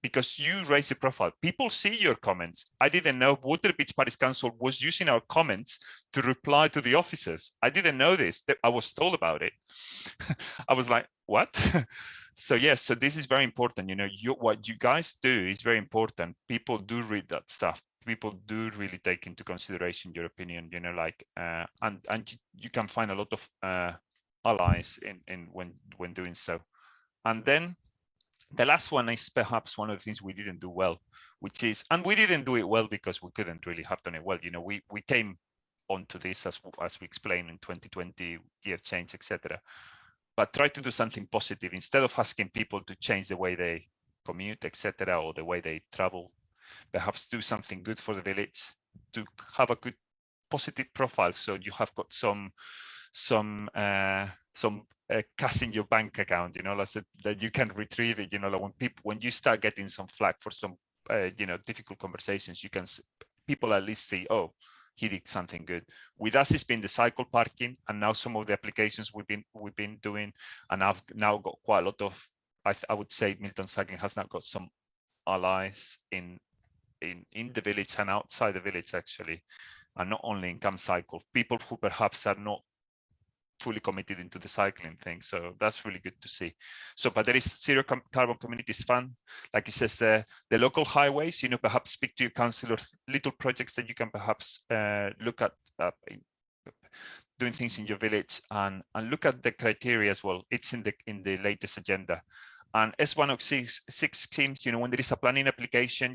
because you raise the profile. People see your comments. I didn't know Waterbeach Parish Council was using our comments to reply to the officers. I didn't know this. I was told about it. I was like, what? So yes, so this is very important. What you guys do is very important. People do read that stuff. People do really take into consideration your opinion. And you can find a lot of allies in when doing so. And then the last one is perhaps one of the things we didn't do well, which is, and we didn't do it well because we couldn't really have done it well. We came onto this as we explained in 2020 year change, etc. But try to do something positive instead of asking people to change the way they commute, etc., or the way they travel. Perhaps do something good for the village to have a good positive profile, so you have got some cash in your bank account, that you can retrieve it. When you start getting some flack for some difficult conversations, people at least see, oh, he did something good. With us, it's been the cycle parking, and now some of the applications we've been doing, and I've now got quite a lot of. I would say Milton Cycling has now got some allies in the village and outside the village, actually, and not only in Camcycle. People who perhaps are not fully committed into the cycling thing. So that's really good to see. So, but there is Zero Carbon Communities Fund. Like it says, the local highways, perhaps speak to your councillor, little projects that you can perhaps look at doing things in your village, and look at the criteria as well. It's in the latest agenda. And as one of six schemes, when there is a planning application,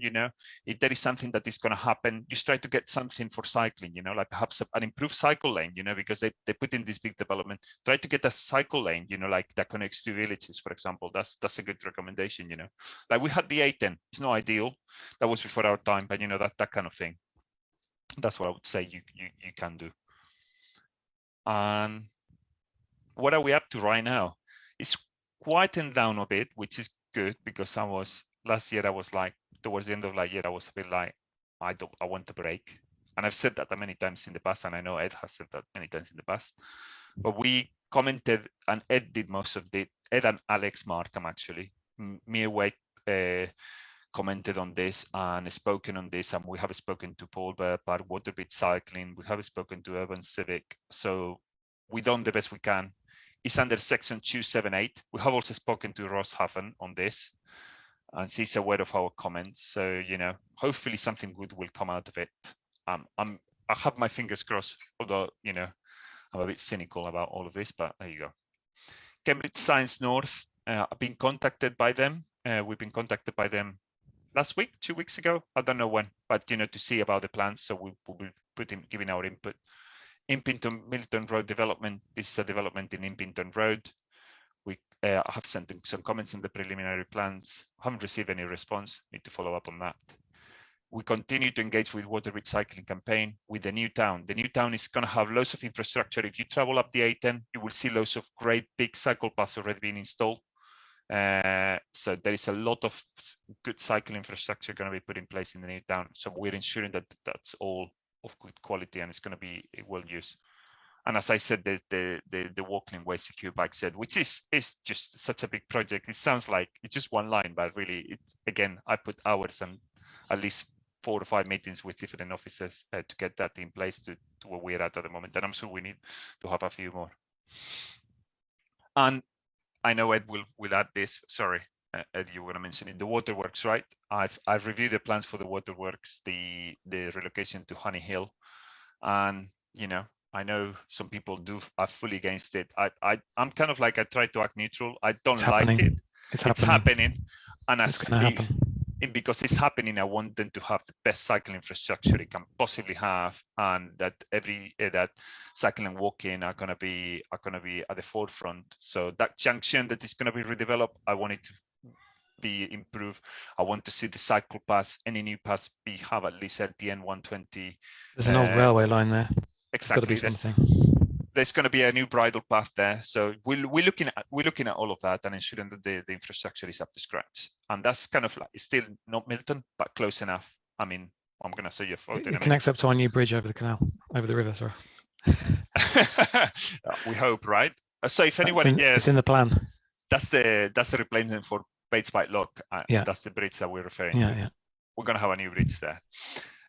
if there is something that is going to happen, just try to get something for cycling, like perhaps an improved cycle lane, because they put in this big development. Try to get a cycle lane, like that connects to villages, for example. That's a good recommendation, Like we had the A10. It's not ideal. That was before our time, but that kind of thing. That's what I would say you can do. And what are we up to right now? It's quietened down a bit, which is good, because last year I was like, towards the end of last year, I was a bit like, I want a break. And I've said that many times in the past, and I know Ed has said that many times in the past. But we commented, and Ed did most of it. Ed and Alex Markham, actually. Mirway commented on this and spoken on this, and we have spoken to Paul Burpart, Waterbeach Cycling. We have spoken to Urban Civic. So we've done the best we can. It's under section 278. We have also spoken to Ross Huffen on this, and she's aware of our comments. So, hopefully something good will come out of it. I have my fingers crossed, although, I'm a bit cynical about all of this, but there you go. Cambridge Science North, I've been contacted by them. We've been contacted by them last week, 2 weeks ago. I don't know when, but, to see about the plans. So we'll be giving our input. Impington Milton Road development. This is a development in Impington Road. We have sent some comments in the preliminary plans. Haven't received any response. Need to follow up on that. We continue to engage with Waterbeach Cycling Campaign with the new town. The new town is going to have loads of infrastructure. If you travel up the A10, you will see loads of great big cycle paths already being installed. So there is a lot of good cycle infrastructure going to be put in place in the new town. So we're ensuring that that's all of good quality and it's going to be well used. And as I said, the walking way secure bike shed, which is just such a big project. It sounds like it's just one line, but really, again, I put hours and at least 4 or 5 meetings with different officers to get that in place to where we're at the moment. And I'm sure we need to have a few more. And I know Ed will add this. Sorry, Ed, you were going to mention it. The waterworks, right? I've reviewed the plans for the waterworks, the relocation to Honey Hill, and I know some people are fully against it. I'm kind of like, I try to act neutral. I don't like it. It's happening, and because it's happening, I want them to have the best cycling infrastructure it can possibly have, and that that cycling and walking are going to be at the forefront. So that junction that is going to be redeveloped, I want it to be improved. I want to see the cycle paths, any new paths have at least LTN 120. There's an old railway line there. Exactly. There's going to be a new bridle path there. So we're looking at all of that and ensuring that the infrastructure is up to scratch. And that's kind of like, it's still not Milton, but close enough. I mean, I'm going to show you a photo. It connects up to our new bridge over the river, sorry. We hope, right? So if anyone, it's in the plan. That's the replacement for Bates Bite Lock. Yeah. That's the bridge that we're referring to. Yeah. We're going to have a new bridge there.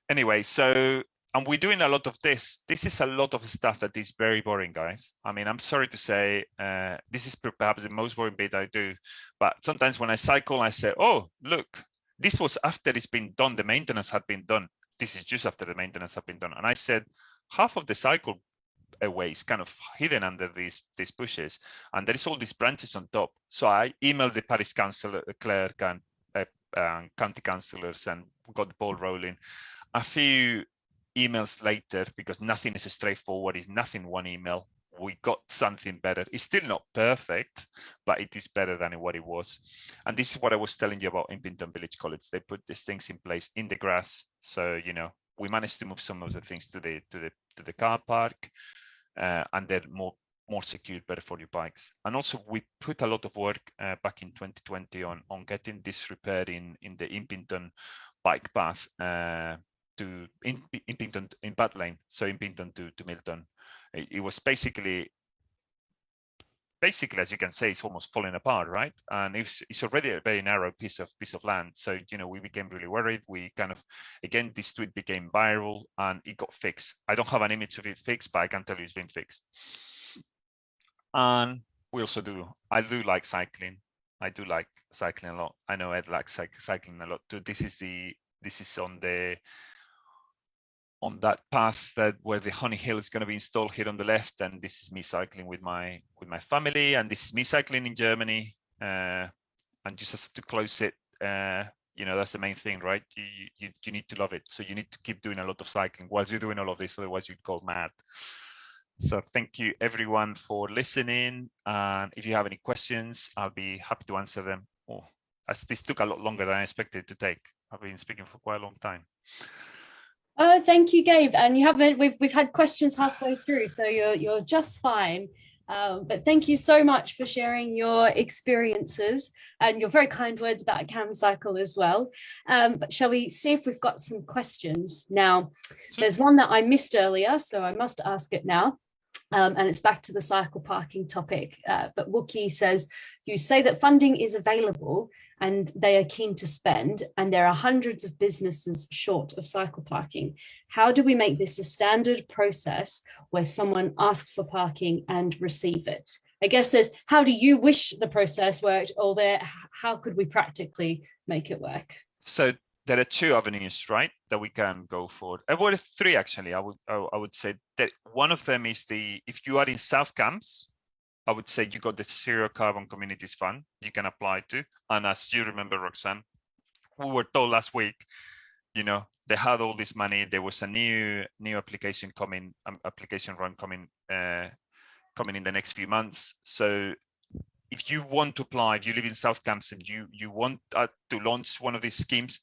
Anyway, so, and we're doing a lot of this. This is a lot of stuff that is very boring, guys. I mean, I'm sorry to say, this is perhaps the most boring bit I do. But sometimes when I cycle, I say, oh, look, this was after it's been done. The maintenance had been done. This is just after the maintenance had been done. And I said, half of the cycle away is kind of hidden under these bushes. And there is all these branches on top. So I emailed the parish council clerk and county councillors and got the ball rolling. A few emails later, because nothing is straightforward, it's nothing one email, we got something better. It's still not perfect, but it is better than what it was. And this is what I was telling you about Impington Village College. They put these things in place in the grass. So, we managed to move some of the things to the car park, and they're more secure, better for your bikes. And also we put a lot of work back in 2020 on getting this repaired in the Impington bike path to Impington in Bad Lane, so Impington to Milton. It was basically, as you can say, it's almost falling apart, right? And it's already a very narrow piece of land. So, we became really worried. We kind of, again, this tweet became viral and it got fixed. I don't have an image of it fixed, but I can tell you it's been fixed. And we also I do like cycling. I do like cycling a lot. I know Ed likes cycling a lot too. This is on that path where the Honey Hill is going to be installed here on the left, and this is me cycling with my family, and this is me cycling in Germany. And just as to close it, that's the main thing, right? You need to love it, so you need to keep doing a lot of cycling while you're doing all of this, otherwise you'd go mad. So thank you everyone for listening, and if you have any questions, I'll be happy to answer them. As this took a lot longer than I expected it to take. I've been speaking for quite a long time. Thank you, Gabe. And you haven't. We've had questions halfway through, so you're just fine. But thank you so much for sharing your experiences and your very kind words about Camcycle as well. But shall we see if we've got some questions now? There's one that I missed earlier, so I must ask it now. And it's back to the cycle parking topic. But Wookie says, you say that funding is available and they are keen to spend, and there are hundreds of businesses short of cycle parking. How do we make this a standard process where someone asks for parking and receive it? I guess there's, how do you wish the process worked, or how could we practically make it work? So there are two avenues, right, that we can go for. Well, three actually. I would say that one of them is if you are in South Cambs, I would say you got the Zero Carbon Communities Fund you can apply to. And as you remember, Roxanne, we were told last week, they had all this money. There was a new application run coming in the next few months. So if you want to apply, if you live in South Cambs and you want to launch one of these schemes,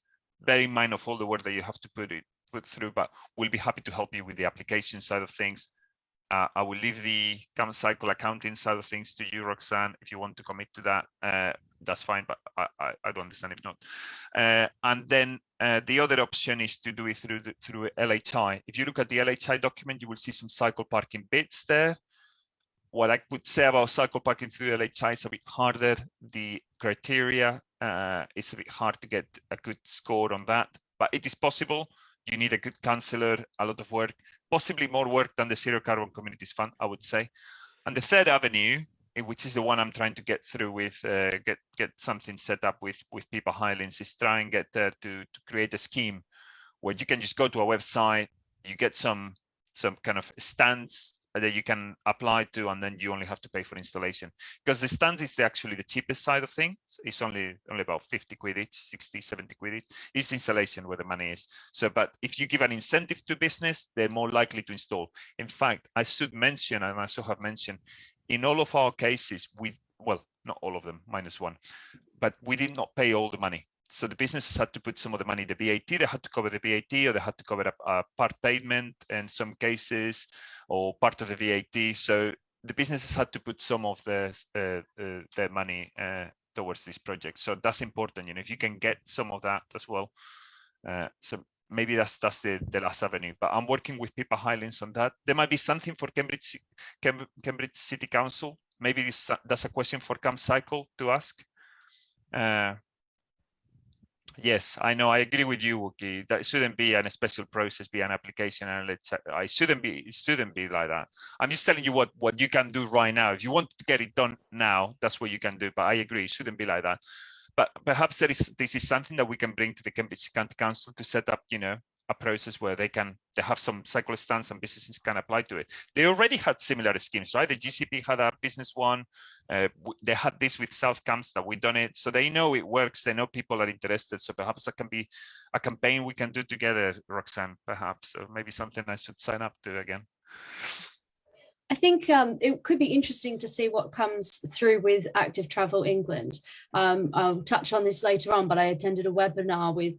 bear in mind of all the work that you have to put through, but we'll be happy to help you with the application side of things. I will leave the Camcycle accounting side of things to you, Roxanne. If you want to commit to that, that's fine, but I don't understand if not. And then the other option is to do it through LHI. If you look at the LHI document, you will see some cycle parking bits there. What I would say about cycle parking through LHI is a bit harder. The criteria, it's a bit hard to get a good score on that, but it is possible. You need a good counsellor, a lot of work, possibly more work than the Zero Carbon Communities Fund, I would say. And the third avenue, which is the one I'm trying to get through with, get something set up with Pippa Highlands, is try and get there to create a scheme where you can just go to a website, you get some kind of stands that you can apply to, and then you only have to pay for installation. Because the stands is actually the cheapest side of things. It's only about 50 quid each, 60, 70 quid each. It's the installation where the money is. So, but if you give an incentive to business, they're more likely to install. In fact, I should mention, and I should have mentioned, in all of our cases, well, not all of them, minus one, but we did not pay all the money. So the businesses had to put some of the money, the VAT, they had to cover the VAT, or they had to cover a part payment in some cases, or part of the VAT. So the businesses had to put some of their money towards this project. So that's important, if you can get some of that as well. So maybe that's the last avenue. But I'm working with Pippa Highlands on that. There might be something for Cambridge City Council. Maybe that's a question for Camcycle to ask. Yes, I know. I agree with you, Wookie. That shouldn't be a special process, be an application, and it shouldn't be like that. I'm just telling you what you can do right now. If you want to get it done now, that's what you can do. But I agree, it shouldn't be like that. But perhaps this is something that we can bring to the Cambridge County Council to set up, a process where they have some cycle stands and businesses can apply to it. They already had similar schemes, right? The GCP had a business one. They had this with South Cambs that we done it. So they know it works. They know people are interested. So perhaps that can be a campaign we can do together, Roxanne, perhaps. Or maybe something I should sign up to again. I think it could be interesting to see what comes through with Active Travel England. I'll touch on this later on, but I attended a webinar with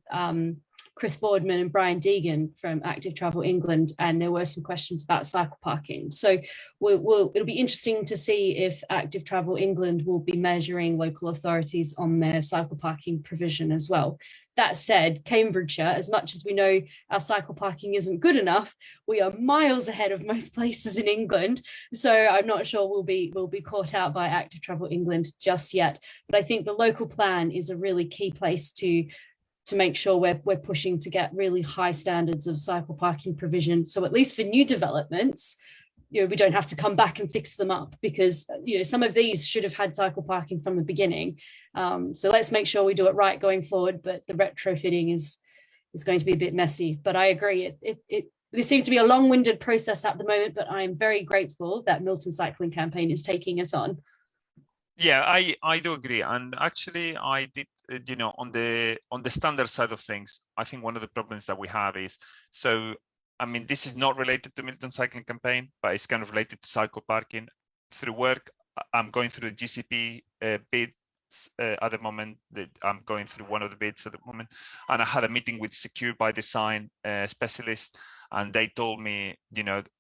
Chris Boardman and Brian Deegan from Active Travel England, and there were some questions about cycle parking. So it'll be interesting to see if Active Travel England will be measuring local authorities on their cycle parking provision as well. That said, Cambridgeshire, as much as we know our cycle parking isn't good enough, we are miles ahead of most places in England. So I'm not sure we'll be caught out by Active Travel England just yet. But I think the local plan is a really key place to make sure we're pushing to get really high standards of cycle parking provision. So at least for new developments, we don't have to come back and fix them up, because some of these should have had cycle parking from the beginning. So let's make sure we do it right going forward, but the retrofitting is going to be a bit messy. But I agree, this seems to be a long-winded process at the moment, but I'm very grateful that Milton Cycling Campaign is taking it on. Yeah, I do agree. And actually I did, on the standard side of things, I think one of the problems that we have is, so I mean, this is not related to Milton Cycling Campaign, but it's kind of related to cycle parking. Through work, I'm going through the GCP bids at the moment. I'm going through one of the bids at the moment, and I had a meeting with Secure by Design specialists, and they told me,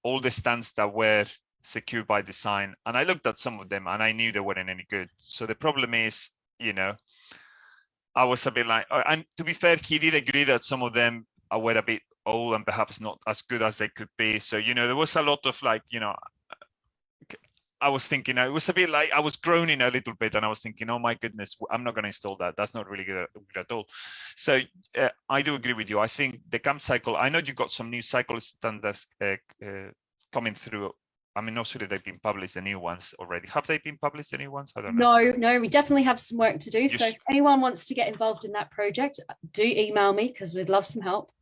all the stands that were Secure by Design, and I looked at some of them and I knew they weren't any good. So the problem is, I was a bit like, and to be fair, he did agree that some of them were a bit old and perhaps not as good as they could be. So, there was a lot of like, I was thinking, it was a bit like I was groaning a little bit, and I was thinking, oh my goodness, I'm not going to install that. That's not really good at all. So I do agree with you. I think the Camcycle, I know you got some new cycle standards coming through. I mean, not sure that they've been published, the new ones already. Have they been published, the new ones? I don't know. No, we definitely have some work to do. So if anyone wants to get involved in that project, do email me, because we'd love some help.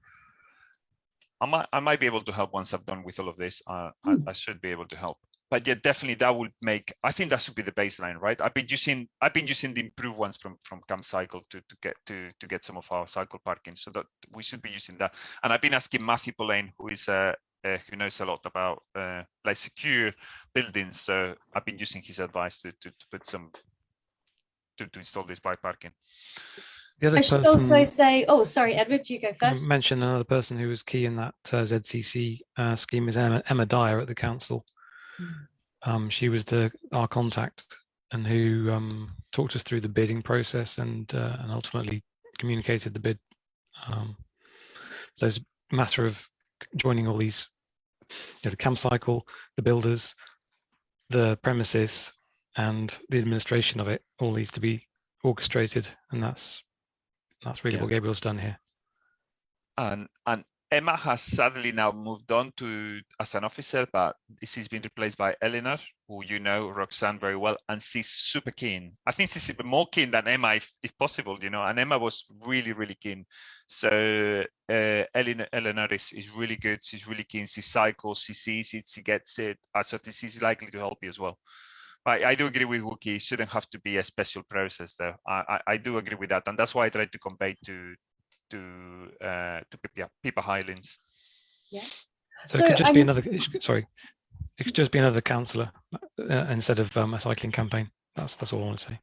I might be able to help once I've done with all of this. I should be able to help. But yeah, definitely that would make, I think that should be the baseline, right? I've been using the improved ones from Camcycle to get some of our cycle parking, so that we should be using that. And I've been asking Matthew Polaine, who knows a lot about like secure buildings. So I've been using his advice to put some to install this bike parking. The other I should also say, oh, sorry, Edward, you go first. Mention another person who was key in that ZCC scheme is Emma Dyer at the council. She was our contact, and who talked us through the bidding process and ultimately communicated the bid. So it's a matter of joining all these, the Camcycle, the builders, the premises, and the administration of it all needs to be orchestrated, and that's really what Gabriel's done here. And Emma has sadly now moved on as an officer, but she's been replaced by Eleanor, who Roxanne very well, and she's super keen. I think she's even more keen than Emma, if possible, and Emma was really, really keen. So Eleanor is really good. She's really keen. She cycles, she sees it, she gets it. So she's likely to help you as well. I do agree with Wookie. It shouldn't have to be a special process, though. I do agree with that, and that's why I tried to convey to Pippa Highlands. Yeah. So it could just be another. Sorry, it could just be another councillor instead of a cycling campaign. That's all I want to say.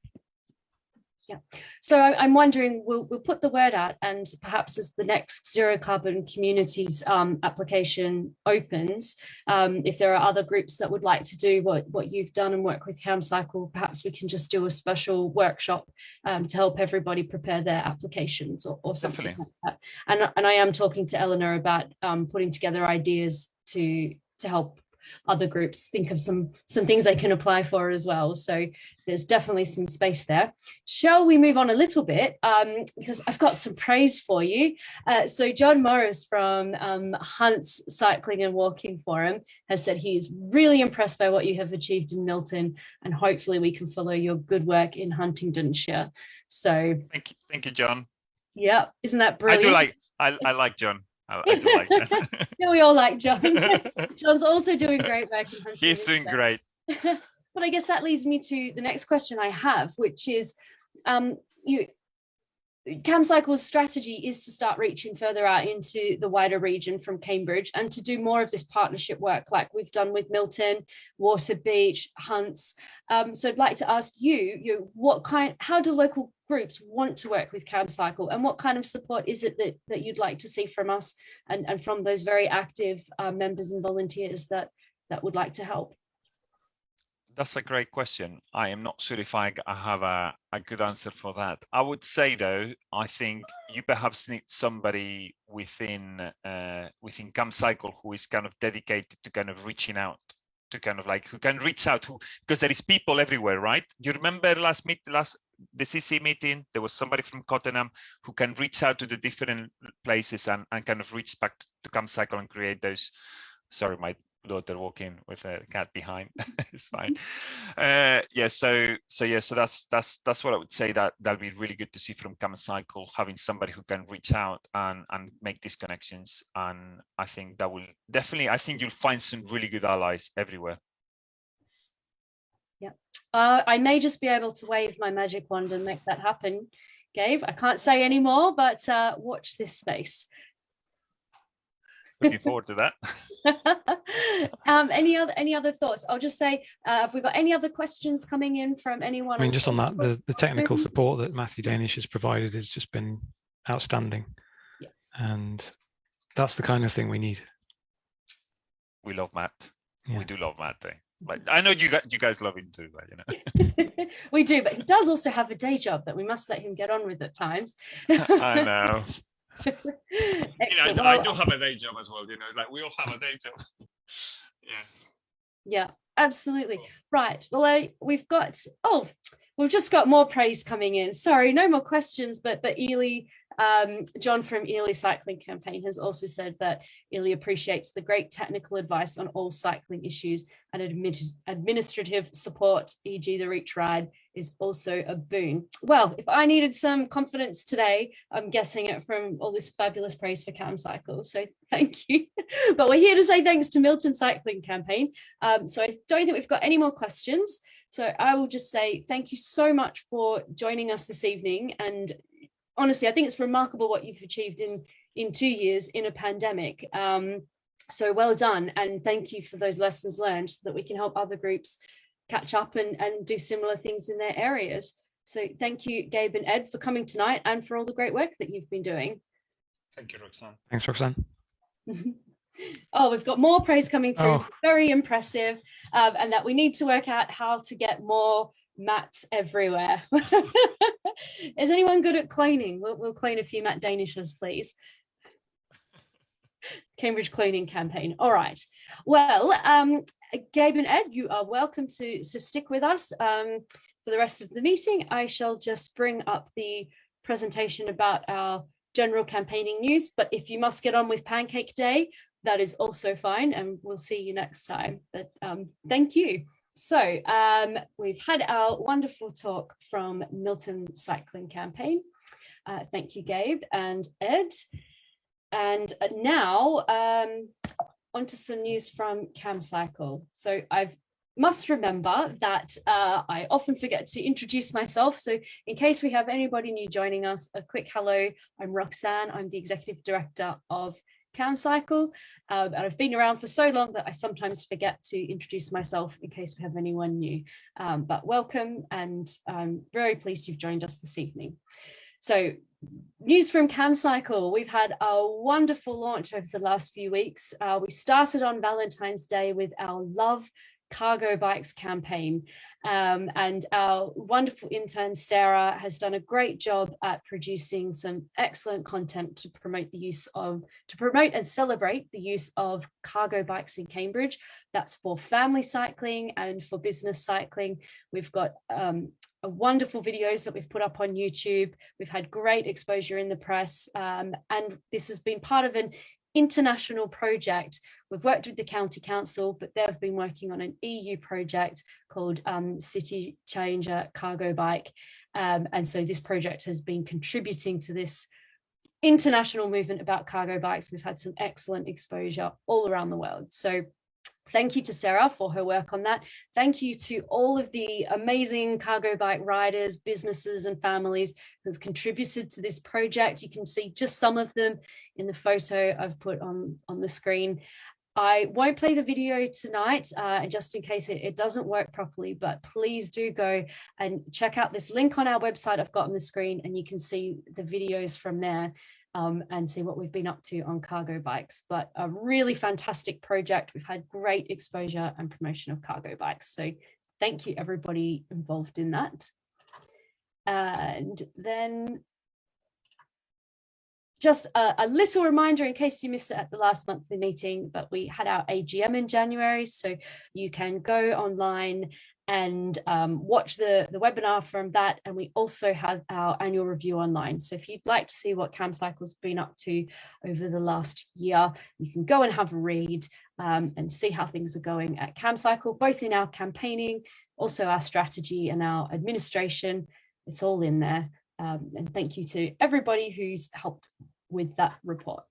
Yeah. So I'm wondering, we'll put the word out, and perhaps as the next zero carbon communities application opens, if there are other groups that would like to do what you've done and work with Camcycle, perhaps we can just do a special workshop to help everybody prepare their applications or something like that. And I am talking to Eleanor about putting together ideas to help other groups think of some things they can apply for as well. So there's definitely some space there. Shall we move on a little bit, because I've got some praise for you. So John Morris from Hunt's Cycling and Walking Forum has said he is really impressed by what you have achieved in Milton, and hopefully we can follow your good work in Huntingdonshire. So thank you, John. Yeah, isn't that brilliant? I like John. I do like that. Yeah, we all like John. John's also doing great work in Huntingdonshire. He's doing great. But I guess that leads me to the next question I have, which is, Camcycle's strategy is to start reaching further out into the wider region from Cambridge, and to do more of this partnership work like we've done with Milton, Waterbeach, Hunts. So I'd like to ask you, how do local groups want to work with Camcycle, and what kind of support is it that you'd like to see from us and from those very active members and volunteers that would like to help? That's a great question. I am not sure if I have a good answer for that. I would say, though, I think you perhaps need somebody within Camcycle who is kind of dedicated to kind of reaching out, to kind of like, who can reach out, because there is people everywhere, right? You remember the CC meeting, there was somebody from Cottenham who can reach out to the different places and kind of reach back to Camcycle and create those. Sorry, daughter walking with a cat behind. It's fine. So that's what I would say. That'll be really good to see from Camcycle, having somebody who can reach out and make these connections. And I think that will definitely, I think you'll find some really good allies everywhere. Yeah, I may just be able to wave my magic wand and make that happen, Gabe. I can't say any more, but watch this space. Looking forward to that. Any other thoughts? I'll just say, have we got any other questions coming in from anyone? I mean, just on that, the technical support that Matthew Danish has provided has just been outstanding. Yeah. And that's the kind of thing we need. We love Matt. Yeah. We do love Matt. But I know you guys love him too, but you know. We do, but he does also have a day job that we must let him get on with at times. I know. You know, I do have a day job as well, you know, like we all have a day job. Yeah, absolutely. Right. Well, we've just got more praise coming in. Sorry, no more questions, but Ely, John from Ely Cycling Campaign has also said that Ely appreciates the great technical advice on all cycling issues, and administrative support, e.g. the Reach Ride, is also a boon. Well, if I needed some confidence today, I'm getting it from all this fabulous praise for Camcycle, so thank you. But we're here to say thanks to Milton Cycling Campaign. So I don't think we've got any more questions. So I will just say thank you so much for joining us this evening. And honestly, I think it's remarkable what you've achieved in 2 years in a pandemic. So well done. And thank you for those lessons learned so that we can help other groups catch up and do similar things in their areas. So thank you, Gabe and Ed, for coming tonight and for all the great work that you've been doing. Thank you, Roxanne. Thanks, Roxanne. Oh, we've got more praise coming through. Oh. Very impressive. And that we need to work out how to get more mats everywhere. Is anyone good at cloning? We'll clone a few Matt Danishes, please. Cambridge Cloning Campaign. All right. Well, Gabe and Ed, you are welcome to stick with us for the rest of the meeting. I shall just bring up the presentation about our general campaigning news, but if you must get on with Pancake Day, that is also fine, and we'll see you next time. But thank you. So we've had our wonderful talk from Milton Cycling Campaign. Thank you, Gabe and Ed. And now on to some news from Camcycle. So I must remember that I often forget to introduce myself. So in case we have anybody new joining us, a quick hello. I'm Roxanne. I'm the Executive Director of Camcycle, and I've been around for so long that I sometimes forget to introduce myself in case we have anyone new. But welcome, and I'm very pleased you've joined us this evening. So news from Camcycle. We've had a wonderful launch over the last few weeks. We started on Valentine's Day with our Love Cargo Bikes campaign, and our wonderful intern Sarah has done a great job at producing some excellent content to promote and celebrate the use of cargo bikes in Cambridge. That's for family cycling and for business cycling. We've got wonderful videos that we've put up on YouTube. We've had great exposure in the press, and this has been part of an international project. We've worked with the county council, but they've been working on an EU project called City Changer Cargo Bike, and so this project has been contributing to this international movement about cargo bikes. We've had some excellent exposure all around the world. So thank you to Sarah for her work on that. Thank you to all of the amazing cargo bike riders, businesses and families who've contributed to this project. You can see just some of them in the photo I've put on the screen. I won't play the video tonight, just in case it doesn't work properly, but please do go and check out this link on our website I've got on the screen, and you can see the videos from there. And see what we've been up to on cargo bikes. But a really fantastic project. We've had great exposure and promotion of cargo bikes. So thank you everybody involved in that. And then just a little reminder in case you missed it at the last monthly meeting, but we had our AGM in January. So you can go online and watch the webinar from that. And we also have our annual review online. So if you'd like to see what Camcycle's been up to over the last year, you can go and have a read and see how things are going at Camcycle, both in our campaigning, also our strategy and our administration. It's all in there. And thank you to everybody who's helped with that report.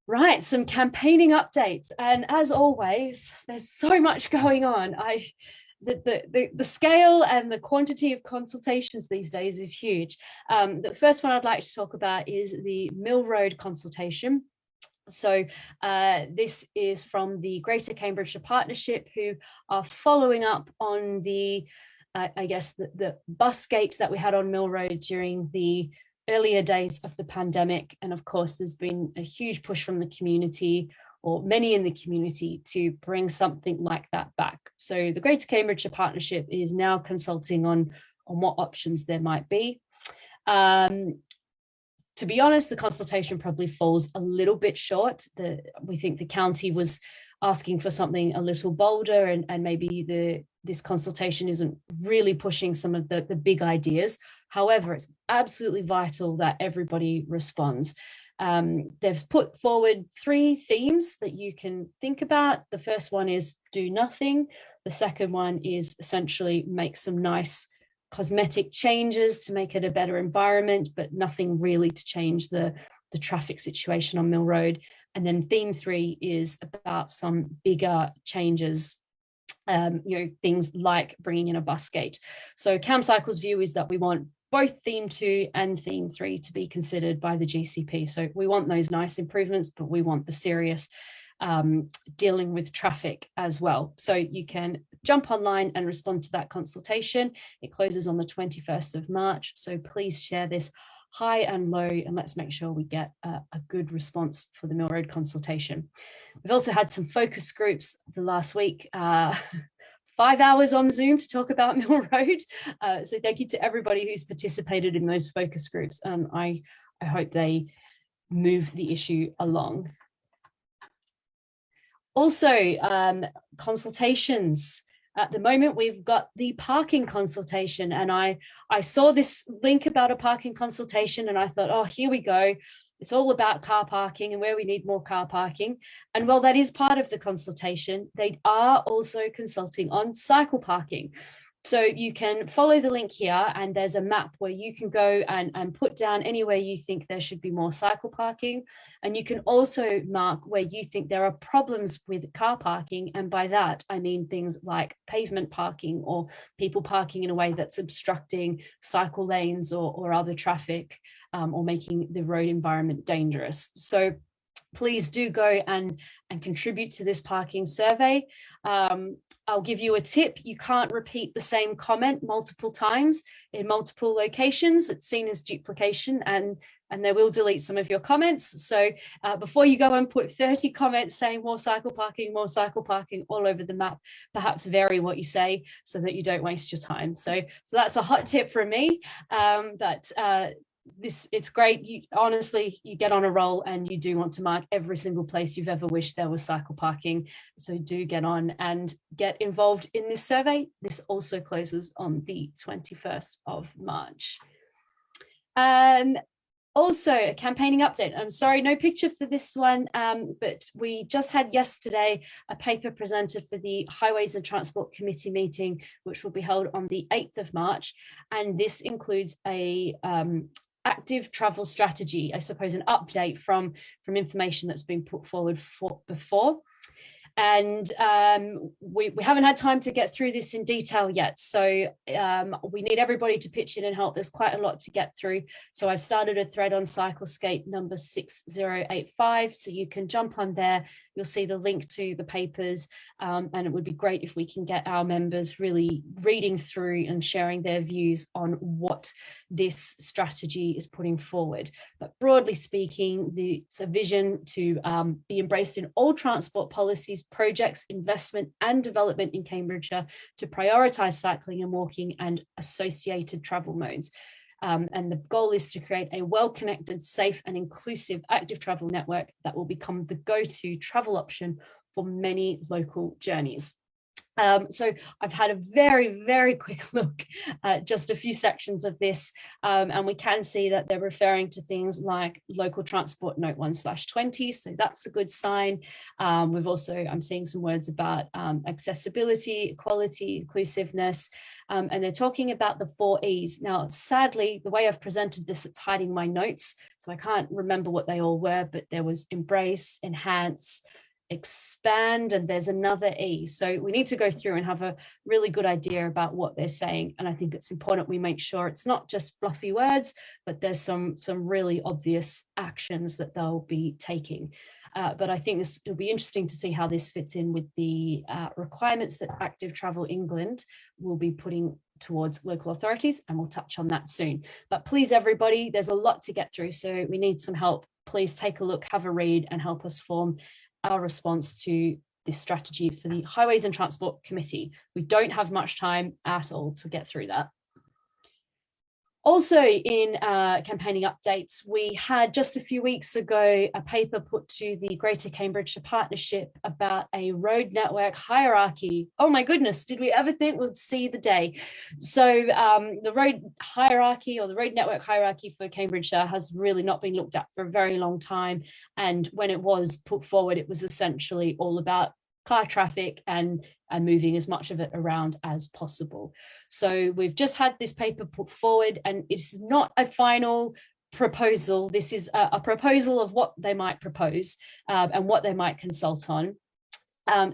Right, some campaigning updates, and as always, there's so much going on. The scale and the quantity of consultations these days is huge. The first one I'd like to talk about is the Mill Road consultation. So this is from the Greater Cambridgeshire Partnership, who are following up on the, I guess, the bus gate that we had on Mill Road during the earlier days of the pandemic. And of course, there's been a huge push from the community, or many in the community, to bring something like that back. So the Greater Cambridgeshire Partnership is now consulting on what options there might be. To be honest, the consultation probably falls a little bit short. We think the county was asking for something a little bolder, and maybe this consultation isn't really pushing some of the big ideas. However, it's absolutely vital that everybody responds. They've put forward 3 themes that you can think about. The first one is do nothing. The second one is essentially make some nice cosmetic changes to make it a better environment, but nothing really to change the traffic situation on Mill Road. And then theme 3 is about some bigger changes, things like bringing in a bus gate. So Camcycle's view is that we want both theme 2 and theme 3 to be considered by the GCP. So we want those nice improvements, but we want the serious dealing with traffic as well. So you can jump online and respond to that consultation. It closes on the 21st of March. So please share this high and low, and let's make sure we get a good response for the Mill Road consultation. We've also had some focus groups the last week, 5 hours on Zoom to talk about Mill Road. So thank you to everybody who's participated in those focus groups. I hope they move the issue along. Also, consultations. At the moment, we've got the parking consultation, and I saw this link about a parking consultation, and I thought, oh, here we go. It's all about car parking and where we need more car parking. And while that is part of the consultation, they are also consulting on cycle parking. So you can follow the link here, and there's a map where you can go and put down anywhere you think there should be more cycle parking. And you can also mark where you think there are problems with car parking. And by that, I mean things like pavement parking, or people parking in a way that's obstructing cycle lanes or other traffic, or making the road environment dangerous. So please do go and contribute to this parking survey. I'll give you a tip. You can't repeat the same comment multiple times in multiple locations. It's seen as duplication, and they will delete some of your comments. So before you go and put 30 comments saying more cycle parking all over the map, perhaps vary what you say so that you don't waste your time. So that's a hot tip from me. It's great. You get on a roll, and you do want to mark every single place you've ever wished there was cycle parking. So do get on and get involved in this survey. This also closes on the 21st of March. Also, a campaigning update. I'm sorry, no picture for this one, but we just had yesterday a paper presented for the Highways and Transport Committee meeting, which will be held on the 8th of March. And this includes a active travel strategy, I suppose, an update from information that's been put forward before. And we haven't had time to get through this in detail yet. So we need everybody to pitch in and help. There's quite a lot to get through. So I've started a thread on Cyclescape number 6085. So you can jump on there. You'll see the link to the papers. And it would be great if we can get our members really reading through and sharing their views on what this strategy is putting forward. But broadly speaking, it's a vision to be embraced in all transport policies, projects, investment and development in Cambridgeshire to prioritise cycling and walking and associated travel modes. And the goal is to create a well-connected, safe and inclusive active travel network that will become the go-to travel option for many local journeys. So I've had a very, very quick look at just a few sections of this, and we can see that they're referring to things like local transport note 1/20, so that's a good sign. We've also, I'm seeing some words about accessibility, equality, inclusiveness, and they're talking about the 4 E's. Now, sadly, the way I've presented this, it's hiding my notes, so I can't remember what they all were, but there was embrace, enhance, expand, and there's another E. So we need to go through and have a really good idea about what they're saying. And I think it's important we make sure it's not just fluffy words, but there's some really obvious actions that they'll be taking. But I think it'll be interesting to see how this fits in with the requirements that Active Travel England will be putting towards local authorities, and we'll touch on that soon. But please, everybody, there's a lot to get through, so we need some help. Please take a look, have a read, and help us form our response to this strategy for the Highways and Transport Committee. We don't have much time at all to get through that. Also in campaigning updates, we had just a few weeks ago a paper put to the Greater Cambridgeshire Partnership about a road network hierarchy. Oh my goodness, did we ever think we'd see the day? So the road hierarchy, or the road network hierarchy for Cambridgeshire, has really not been looked at for a very long time. And when it was put forward, it was essentially all about car traffic and moving as much of it around as possible. So we've just had this paper put forward, and it's not a final proposal. This is a proposal of what they might propose and what they might consult on.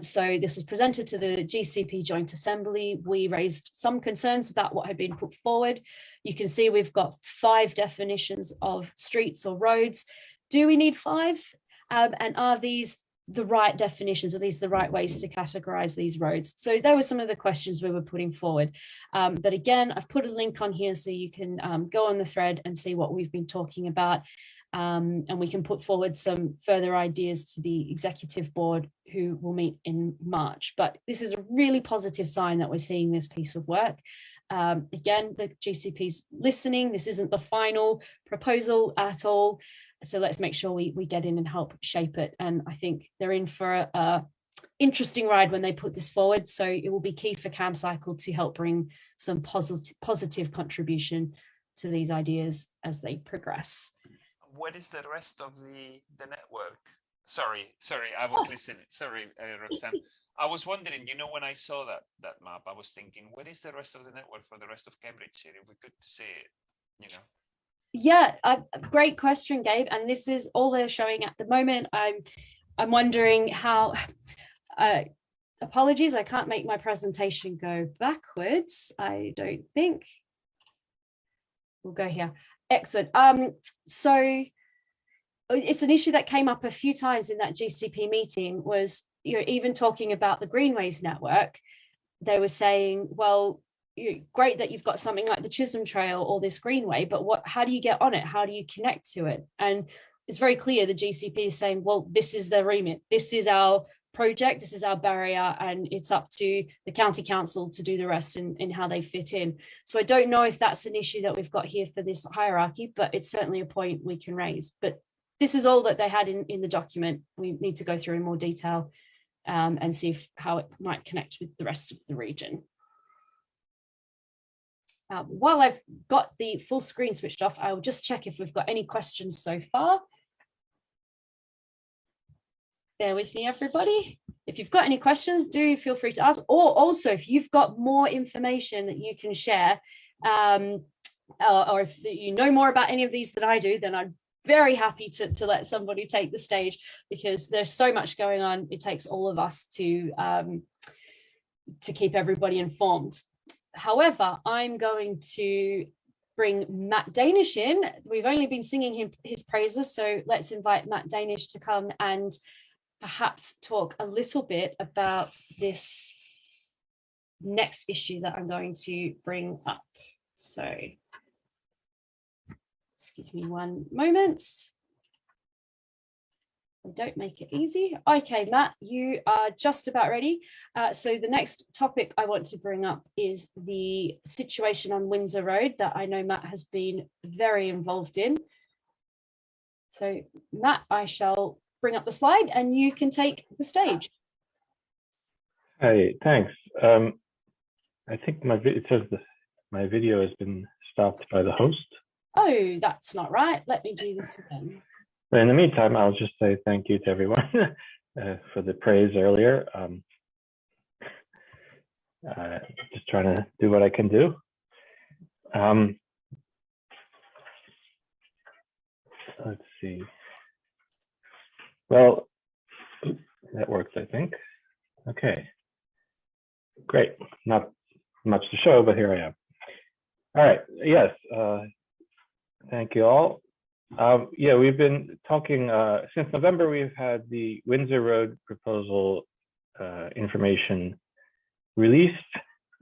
So this was presented to the GCP Joint Assembly. We raised some concerns about what had been put forward. You can see we've got 5 definitions of streets or roads. Do we need 5? And are these the right definitions? Are these the right ways to categorize these roads? So there were some of the questions we were putting forward. But again, I've put a link on here so you can go on the thread and see what we've been talking about. And we can put forward some further ideas to the executive board, who will meet in March. But this is a really positive sign that we're seeing this piece of work. Again, the GCP's listening. This isn't the final proposal at all. So let's make sure we get in and help shape it. And I think they're in for a interesting ride when they put this forward. So it will be key for Camcycle to help bring some positive contribution to these ideas as they progress. What is the rest of the network? Sorry, I was listening. Sorry, Roxanne. I was wondering, when I saw that map, I was thinking, what is the rest of the network for the rest of Cambridgeshire? It would be good to see it, Yeah, great question, Gabe. And this is all they're showing at the moment. I'm wondering how, apologies, I can't make my presentation go backwards. I don't think. We'll go here. Excellent. So it's an issue that came up a few times in that GCP meeting, was even talking about the Greenways network. They were saying, well, great that you've got something like the Chisholm Trail or this Greenway, but how do you get on it? How do you connect to it? And it's very clear the GCP is saying, well, this is the remit. This is our project. This is our barrier. And it's up to the county council to do the rest in how they fit in. So I don't know if that's an issue that we've got here for this hierarchy, but it's certainly a point we can raise. But this is all that they had in the document. We need to go through in more detail and see how it might connect with the rest of the region. While I've got the full screen switched off, I'll just check if we've got any questions so far. Bear with me, everybody. If you've got any questions, do feel free to ask. Or also, if you've got more information that you can share, or if you know more about any of these than I do, then I'm very happy to let somebody take the stage, because there's so much going on. It takes all of us to keep everybody informed. However, I'm going to bring Matt Danish in. We've only been singing his praises, so let's invite Matt Danish to come and perhaps talk a little bit about this next issue that I'm going to bring up. So, excuse me one moment. Don't make it easy. Okay, Matt, you are just about ready. So the next topic I want to bring up is the situation on Windsor Road that I know Matt has been very involved in. So Matt, I shall bring up the slide and you can take the stage. Hi, thanks. I think it says my video has been stopped by the host. Oh, that's not right. Let me do this again. But in the meantime, I'll just say thank you to everyone for the praise earlier. Just trying to do what I can do. Let's see. Well, that works, I think. Okay, great. Not much to show, but here I am. All right, yes, thank you all. Yeah, we've been talking, since November, we've had the Windsor Road proposal information released.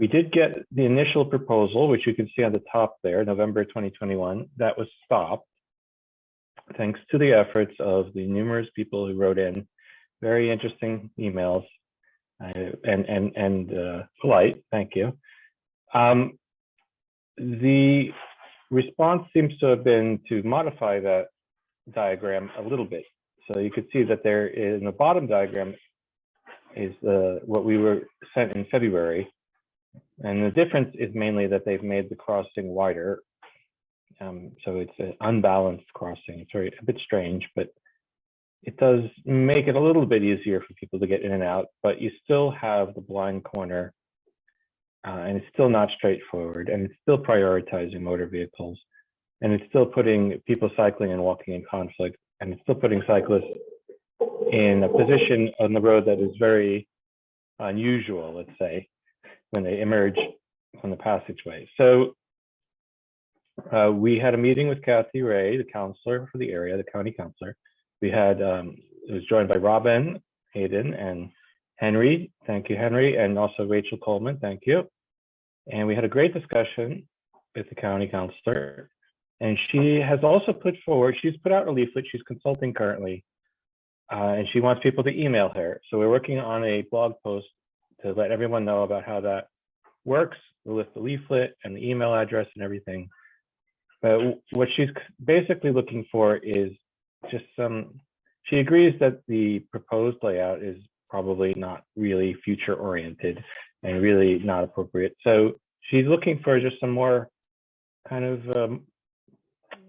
We did get the initial proposal, which you can see on the top there, November 2021, that was stopped, thanks to the efforts of the numerous people who wrote in very interesting emails and polite, thank you. The response seems to have been to modify that diagram a little bit. So you could see that there in the bottom diagram is what we were sent in February. And the difference is mainly that they've made the crossing wider. So it's an unbalanced crossing. It's a bit strange, but it does make it a little bit easier for people to get in and out, but you still have the blind corner and it's still not straightforward, and it's still prioritizing motor vehicles, and it's still putting people cycling and walking in conflict, and it's still putting cyclists in a position on the road that is very unusual, let's say, when they emerge from the passageway. So we had a meeting with Kathy Ray, the counselor for the area, the county counselor. We had, it was joined by Robin Hayden and Henry, thank you, Henry, and also Rachel Coleman, thank you. And we had a great discussion with the county counselor. And she has also put forward, she's put out a leaflet, she's consulting currently, and she wants people to email her. So we're working on a blog post to let everyone know about how that works. We'll list the leaflet and the email address and everything. But what she's basically looking for is just she agrees that the proposed layout is probably not really future oriented and really not appropriate. So she's looking for just some more kind of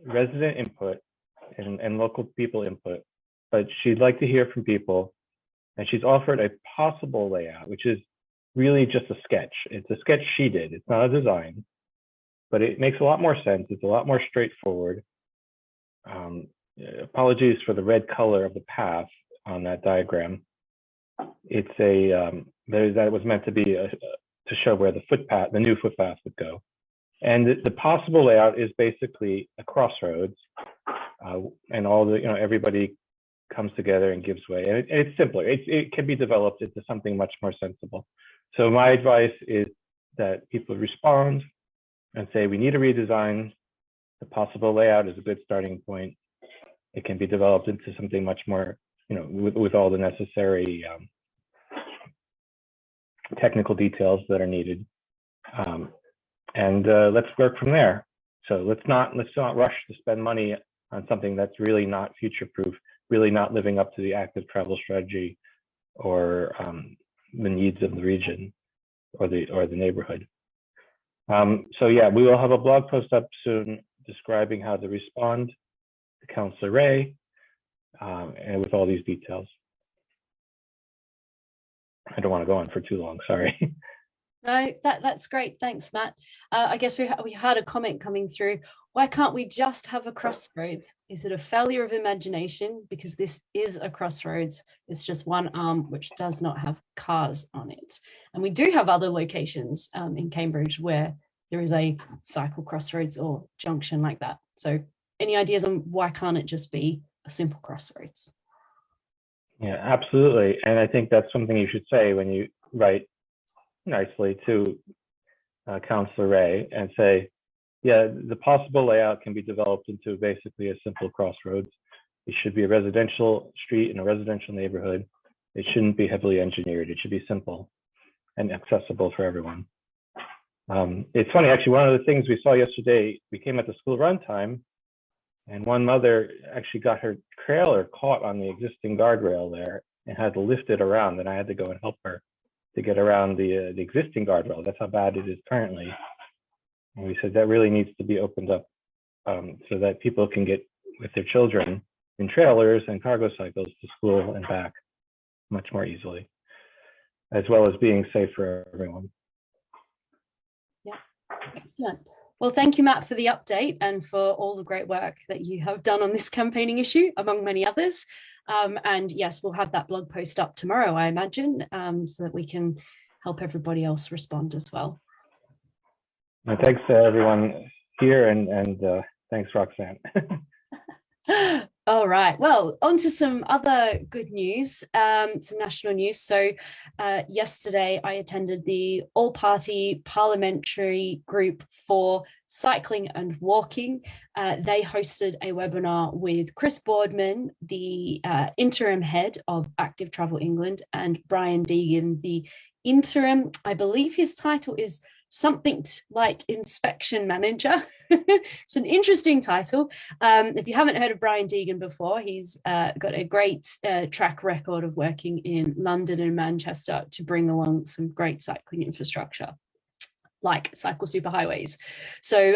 resident input and local people input, but she'd like to hear from people. And she's offered a possible layout, which is really just a sketch. It's a sketch she did. It's not a design, but it makes a lot more sense. It's a lot more straightforward. Apologies for the red color of the path on that diagram. It's that was meant to be to show where the new footpath would go. And the possible layout is basically a crossroads, and all the, everybody comes together and gives way. And it's simpler. It can be developed into something much more sensible. So my advice is that people respond and say, we need a redesign. The possible layout is a good starting point. It can be developed into something much more, with all the necessary technical details that are needed. And let's work from there. So let's not rush to spend money on something that's really not future-proof, really not living up to the active travel strategy or the needs of the region or the neighborhood. So yeah, we will have a blog post up soon describing how to respond to Councillor Ray and with all these details. I don't want to go on for too long, sorry. No, that's great. Thanks, Matt. I guess we had a comment coming through. Why can't we just have a crossroads? Is it a failure of imagination? Because this is a crossroads. It's just one arm which does not have cars on it. And we do have other locations in Cambridge where there is a cycle crossroads or junction like that. So any ideas on why can't it just be a simple crossroads? Yeah, absolutely. And I think that's something you should say when you write nicely to Councillor Ray and say, yeah, the possible layout can be developed into basically a simple crossroads. It should be a residential street in a residential neighborhood. It shouldn't be heavily engineered. It should be simple and accessible for everyone. It's funny, actually, one of the things we saw yesterday, we came at the school run time, and one mother actually got her trailer caught on the existing guardrail there and had to lift it around, and I had to go and help her to get around the existing guardrail. That's how bad it is currently. And we said that really needs to be opened up so that people can get with their children in trailers and cargo cycles to school and back much more easily, as well as being safe for everyone. Yeah, excellent. Well, thank you, Matt, for the update and for all the great work that you have done on this campaigning issue, among many others. And yes, we'll have that blog post up tomorrow, I imagine, so that we can help everybody else respond as well. And thanks to everyone here, and thanks, Roxanne. All right, well, on to some other good news, some national news. So yesterday I attended the all-party parliamentary group for cycling and walking. They hosted a webinar with Chris Boardman, the interim head of Active Travel England, and Brian Deegan, the interim, I believe his title is something like inspection manager. It's an interesting title. If you haven't heard of Brian Deegan before, he's got a great track record of working in London and Manchester to bring along some great cycling infrastructure, like cycle superhighways. So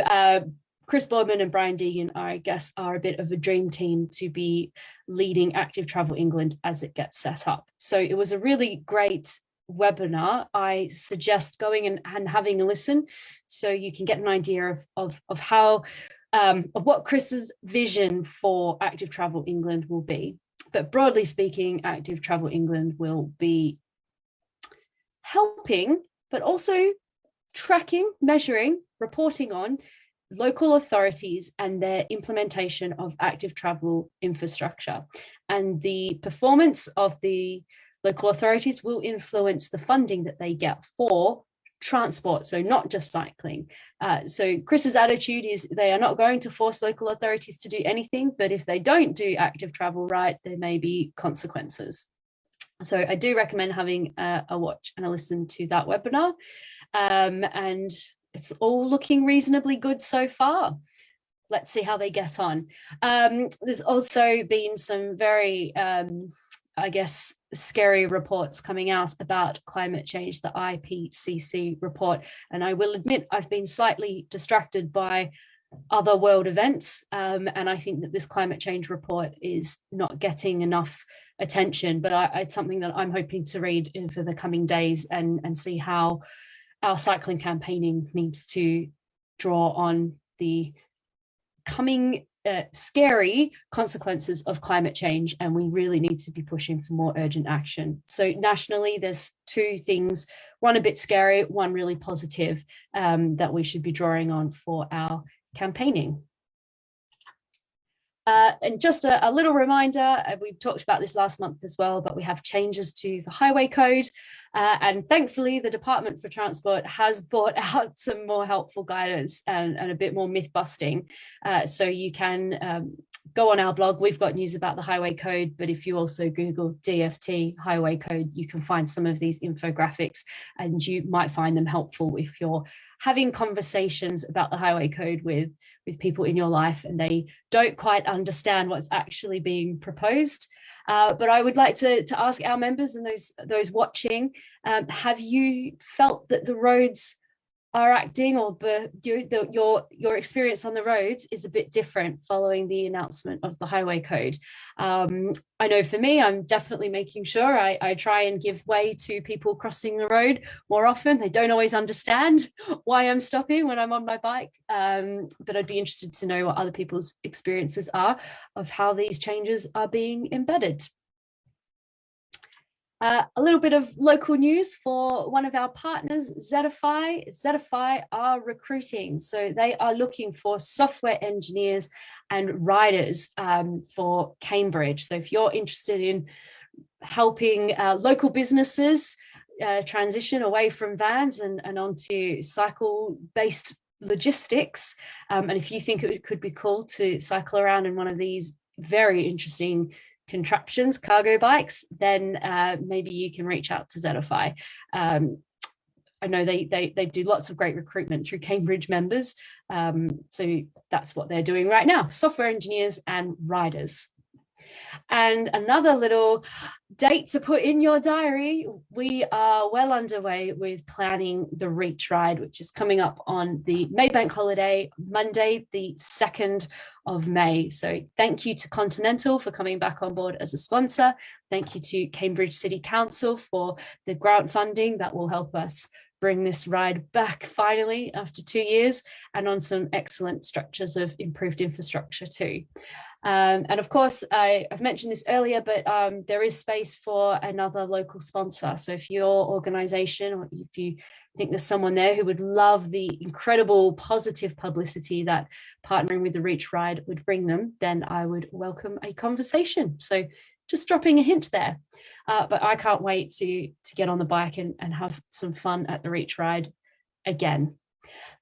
Chris Boardman and Brian Deegan, I guess, are a bit of a dream team to be leading Active Travel England as it gets set up. So it was a really great webinar. I suggest going and having a listen so you can get an idea of how of what Chris's vision for Active Travel England will be. But broadly speaking, Active Travel England will be helping, but also tracking, measuring, reporting on local authorities and their implementation of active travel infrastructure. And the performance of the local authorities will influence the funding that they get for transport, so not just cycling. So Chris's attitude is they are not going to force local authorities to do anything, but if they don't do active travel right, there may be consequences. So I do recommend having a watch and a listen to that webinar. And it's all looking reasonably good so far. Let's see how they get on. There's also been some very I guess, scary reports coming out about climate change, the IPCC report. And I will admit I've been slightly distracted by other world events. And I think that this climate change report is not getting enough attention, but it's something that I'm hoping to read in for the coming days and see how our cycling campaigning needs to draw on the coming scary consequences of climate change, and we really need to be pushing for more urgent action. So nationally, there's two things, one a bit scary, one really positive, that we should be drawing on for our campaigning. And just a little reminder, we've talked about this last month as well, but we have changes to the highway code. And thankfully, the Department for Transport has brought out some more helpful guidance and a bit more myth busting. So you can go on our blog. We've got news about the highway code, but if you also Google DFT highway code, you can find some of these infographics, and you might find them helpful if you're having conversations about the highway code with people in your life and they don't quite understand what's actually being proposed. But I would like to ask our members and those watching, have you felt that the roads are acting, or your experience on the roads is a bit different following the announcement of the highway code? I know for me, I'm definitely making sure I try and give way to people crossing the road more often. They don't always understand why I'm stopping when I'm on my bike, but I'd be interested to know what other people's experiences are of how these changes are being embedded. A little bit of local news for one of our partners, Zetify. Zetify are recruiting, so they are looking for software engineers and riders for Cambridge. So if you're interested in helping local businesses transition away from vans and onto cycle-based logistics, and if you think it could be cool to cycle around in one of these very interesting contraptions, cargo bikes, then maybe you can reach out to Zetify. I know they do lots of great recruitment through Cambridge members, so that's what they're doing right now, software engineers and riders. And another little date to put in your diary. We are well underway with planning the Reach Ride, which is coming up on the Maybank holiday, Monday, the 2nd of May. So thank you to Continental for coming back on board as a sponsor. Thank you to Cambridge City Council for the grant funding that will help us bring this ride back finally after 2 years, and on some excellent structures of improved infrastructure too. And of course, I've mentioned this earlier, but there is space for another local sponsor. So if your organisation, or if you think there's someone there who would love the incredible positive publicity that partnering with the Reach Ride would bring them, then I would welcome a conversation. So just dropping a hint there. But I can't wait to get on the bike and have some fun at the Reach Ride again.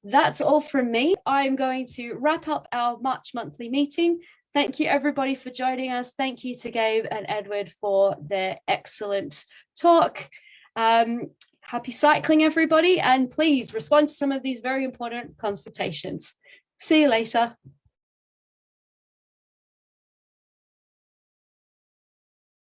That's all from me. I'm going to wrap up our March monthly meeting. Thank you everybody for joining us. Thank you to Gabe and Edward for their excellent talk. Happy cycling everybody, and please respond to some of these very important consultations. See you later.